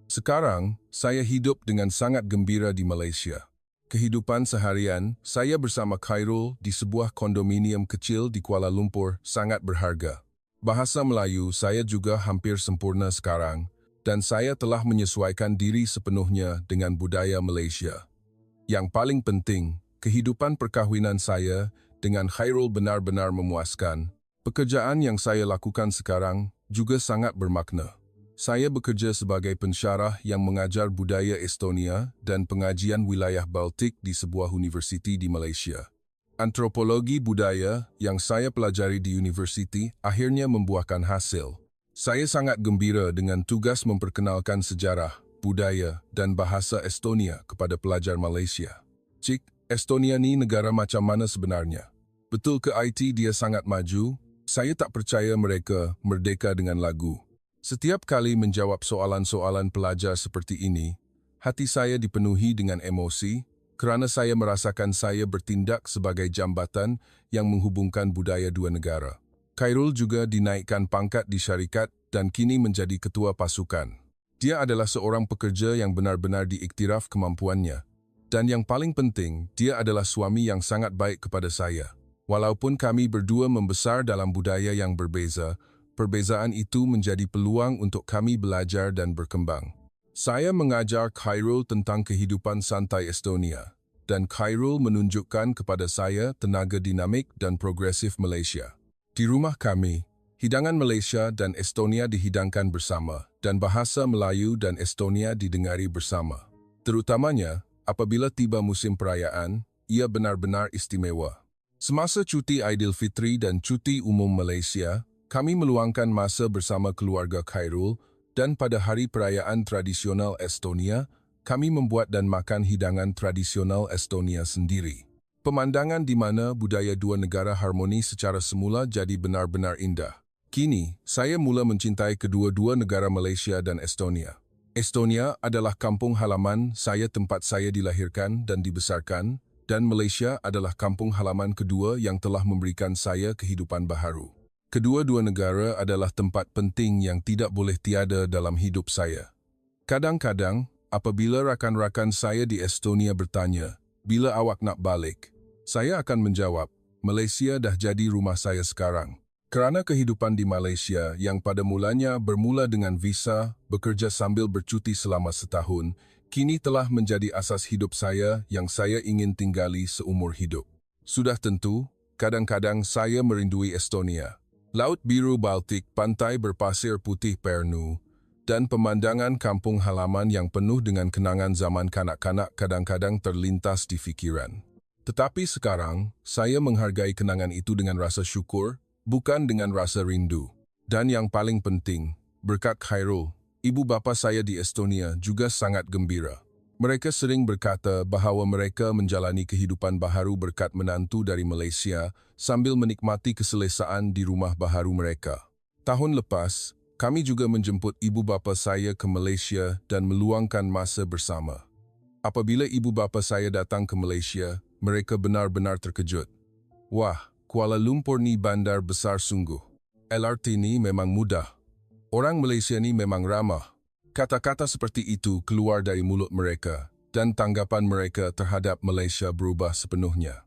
Speaker 1: Sekarang, saya hidup dengan sangat gembira di Malaysia. Kehidupan seharian, saya bersama Khairul di sebuah kondominium kecil di Kuala Lumpur sangat berharga. Bahasa Melayu saya juga hampir sempurna sekarang dan saya telah menyesuaikan diri sepenuhnya dengan budaya Malaysia. Yang paling penting, kehidupan perkahwinan saya dengan Khairul benar-benar memuaskan. Pekerjaan yang saya lakukan sekarang juga sangat bermakna. Saya bekerja sebagai pensyarah yang mengajar budaya Estonia dan pengajian wilayah Baltik di sebuah universiti di Malaysia. Antropologi budaya yang saya pelajari di universiti akhirnya membuahkan hasil. Saya sangat gembira dengan tugas memperkenalkan sejarah, budaya, dan bahasa Estonia kepada pelajar Malaysia. Cik, Estonia ni negara macam mana sebenarnya? Betul ke IT dia sangat maju? Saya tak percaya mereka merdeka dengan lagu. Setiap kali menjawab soalan-soalan pelajar seperti ini, hati saya dipenuhi dengan emosi kerana saya merasakan saya bertindak sebagai jambatan yang menghubungkan budaya dua negara. Khairul juga dinaikkan pangkat di syarikat dan kini menjadi ketua pasukan. Dia adalah seorang pekerja yang benar-benar diiktiraf kemampuannya. Dan yang paling penting, dia adalah suami yang sangat baik kepada saya. Walaupun kami berdua membesar dalam budaya yang berbeza, perbezaan itu menjadi peluang untuk kami belajar dan berkembang. Saya mengajar Khairul tentang kehidupan santai Estonia, dan Khairul menunjukkan kepada saya tenaga dinamik dan progresif Malaysia. Di rumah kami, hidangan Malaysia dan Estonia dihidangkan bersama, dan bahasa Melayu dan Estonia didengari bersama. Terutamanya, apabila tiba musim perayaan, ia benar-benar istimewa. Semasa cuti Aidilfitri dan cuti umum Malaysia, kami meluangkan masa bersama keluarga Khairul dan pada hari perayaan tradisional Estonia, kami membuat dan makan hidangan tradisional Estonia sendiri. Pemandangan di mana budaya dua negara harmoni secara semula jadi benar-benar indah. Kini, saya mula mencintai kedua-dua negara Malaysia dan Estonia. Estonia adalah kampung halaman saya tempat saya dilahirkan dan dibesarkan, dan Malaysia adalah kampung halaman kedua yang telah memberikan saya kehidupan baharu. Kedua-dua negara adalah tempat penting yang tidak boleh tiada dalam hidup saya. Kadang-kadang, apabila rakan-rakan saya di Estonia bertanya, "Bila awak nak balik?" Saya akan menjawab, "Malaysia dah jadi rumah saya sekarang." Kerana kehidupan di Malaysia yang pada mulanya bermula dengan visa, bekerja sambil bercuti selama setahun, kini telah menjadi asas hidup saya yang saya ingin tinggali seumur hidup. Sudah tentu, kadang-kadang saya merindui Estonia. Laut biru Baltik, pantai berpasir putih Pernu, dan pemandangan kampung halaman yang penuh dengan kenangan zaman kanak-kanak kadang-kadang terlintas di fikiran. Tetapi sekarang, saya menghargai kenangan itu dengan rasa syukur, bukan dengan rasa rindu. Dan yang paling penting, berkat Khairul, ibu bapa saya di Estonia juga sangat gembira. Mereka sering berkata bahawa mereka menjalani kehidupan baharu berkat menantu dari Malaysia sambil menikmati keselesaan di rumah baharu mereka. Tahun lepas, kami juga menjemput ibu bapa saya ke Malaysia dan meluangkan masa bersama. Apabila ibu bapa saya datang ke Malaysia, mereka benar-benar terkejut. "Wah, Kuala Lumpur ni bandar besar sungguh. LRT ni memang mudah. Orang Malaysia ni memang ramah." Kata-kata seperti itu keluar dari mulut mereka dan tanggapan mereka terhadap Malaysia berubah sepenuhnya.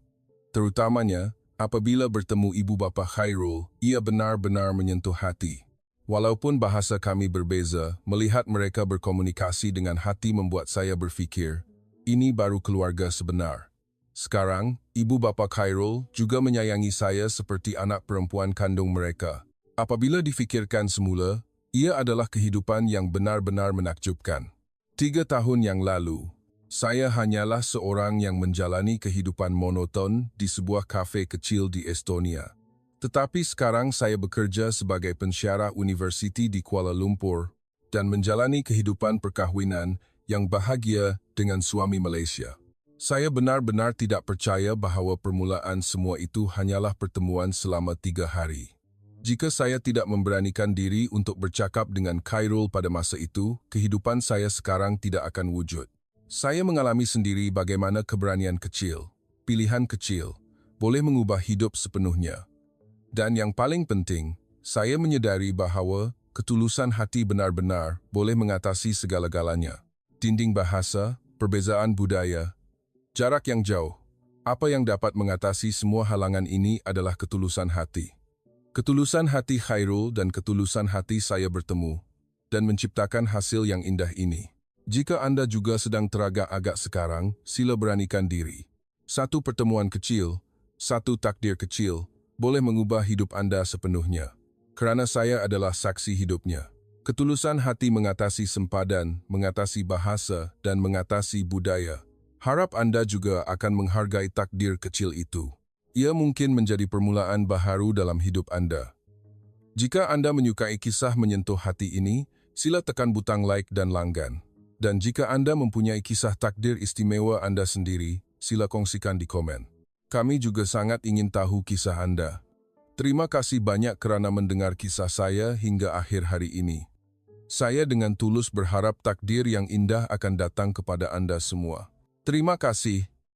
Speaker 1: Terutamanya, apabila bertemu ibu bapa Khairul, ia benar-benar menyentuh hati. Walaupun bahasa kami berbeza, melihat mereka berkomunikasi dengan hati membuat saya berfikir, ini baru keluarga sebenar. Sekarang, ibu bapa Khairul juga menyayangi saya seperti anak perempuan kandung mereka. Apabila difikirkan semula, ia adalah kehidupan yang benar-benar menakjubkan. 3 tahun yang lalu, saya hanyalah seorang yang menjalani kehidupan monoton di sebuah kafe kecil di Estonia. Tetapi sekarang saya bekerja sebagai pensyarah universiti di Kuala Lumpur dan menjalani kehidupan perkahwinan yang bahagia dengan suami Malaysia. Saya benar-benar tidak percaya bahawa permulaan semua itu hanyalah pertemuan selama 3 hari. Jika saya tidak memberanikan diri untuk bercakap dengan Khairul pada masa itu, kehidupan saya sekarang tidak akan wujud. Saya mengalami sendiri bagaimana keberanian kecil, pilihan kecil, boleh mengubah hidup sepenuhnya. Dan yang paling penting, saya menyedari bahawa ketulusan hati benar-benar boleh mengatasi segala-galanya. Dinding bahasa, perbezaan budaya, jarak yang jauh. Apa yang dapat mengatasi semua halangan ini adalah ketulusan hati. Ketulusan hati Khairul dan ketulusan hati saya bertemu dan menciptakan hasil yang indah ini. Jika anda juga sedang teragak-agak sekarang, sila beranikan diri. Satu pertemuan kecil, satu takdir kecil, boleh mengubah hidup anda sepenuhnya. Kerana saya adalah saksi hidupnya. Ketulusan hati mengatasi sempadan, mengatasi bahasa, dan mengatasi budaya. Harap anda juga akan menghargai takdir kecil itu. Ia mungkin menjadi permulaan baharu dalam hidup anda. Jika Anda menyukai kisah menyentuh hati ini, sila tekan butang like dan langgan. Dan jika Anda mempunyai kisah takdir istimewa Anda sendiri, sila kongsikan di komen. Kami juga sangat ingin tahu kisah Anda. Terima kasih banyak kerana mendengar kisah saya hingga akhir hari ini. Saya dengan tulus berharap takdir yang indah akan datang kepada Anda semua. Terima kasih.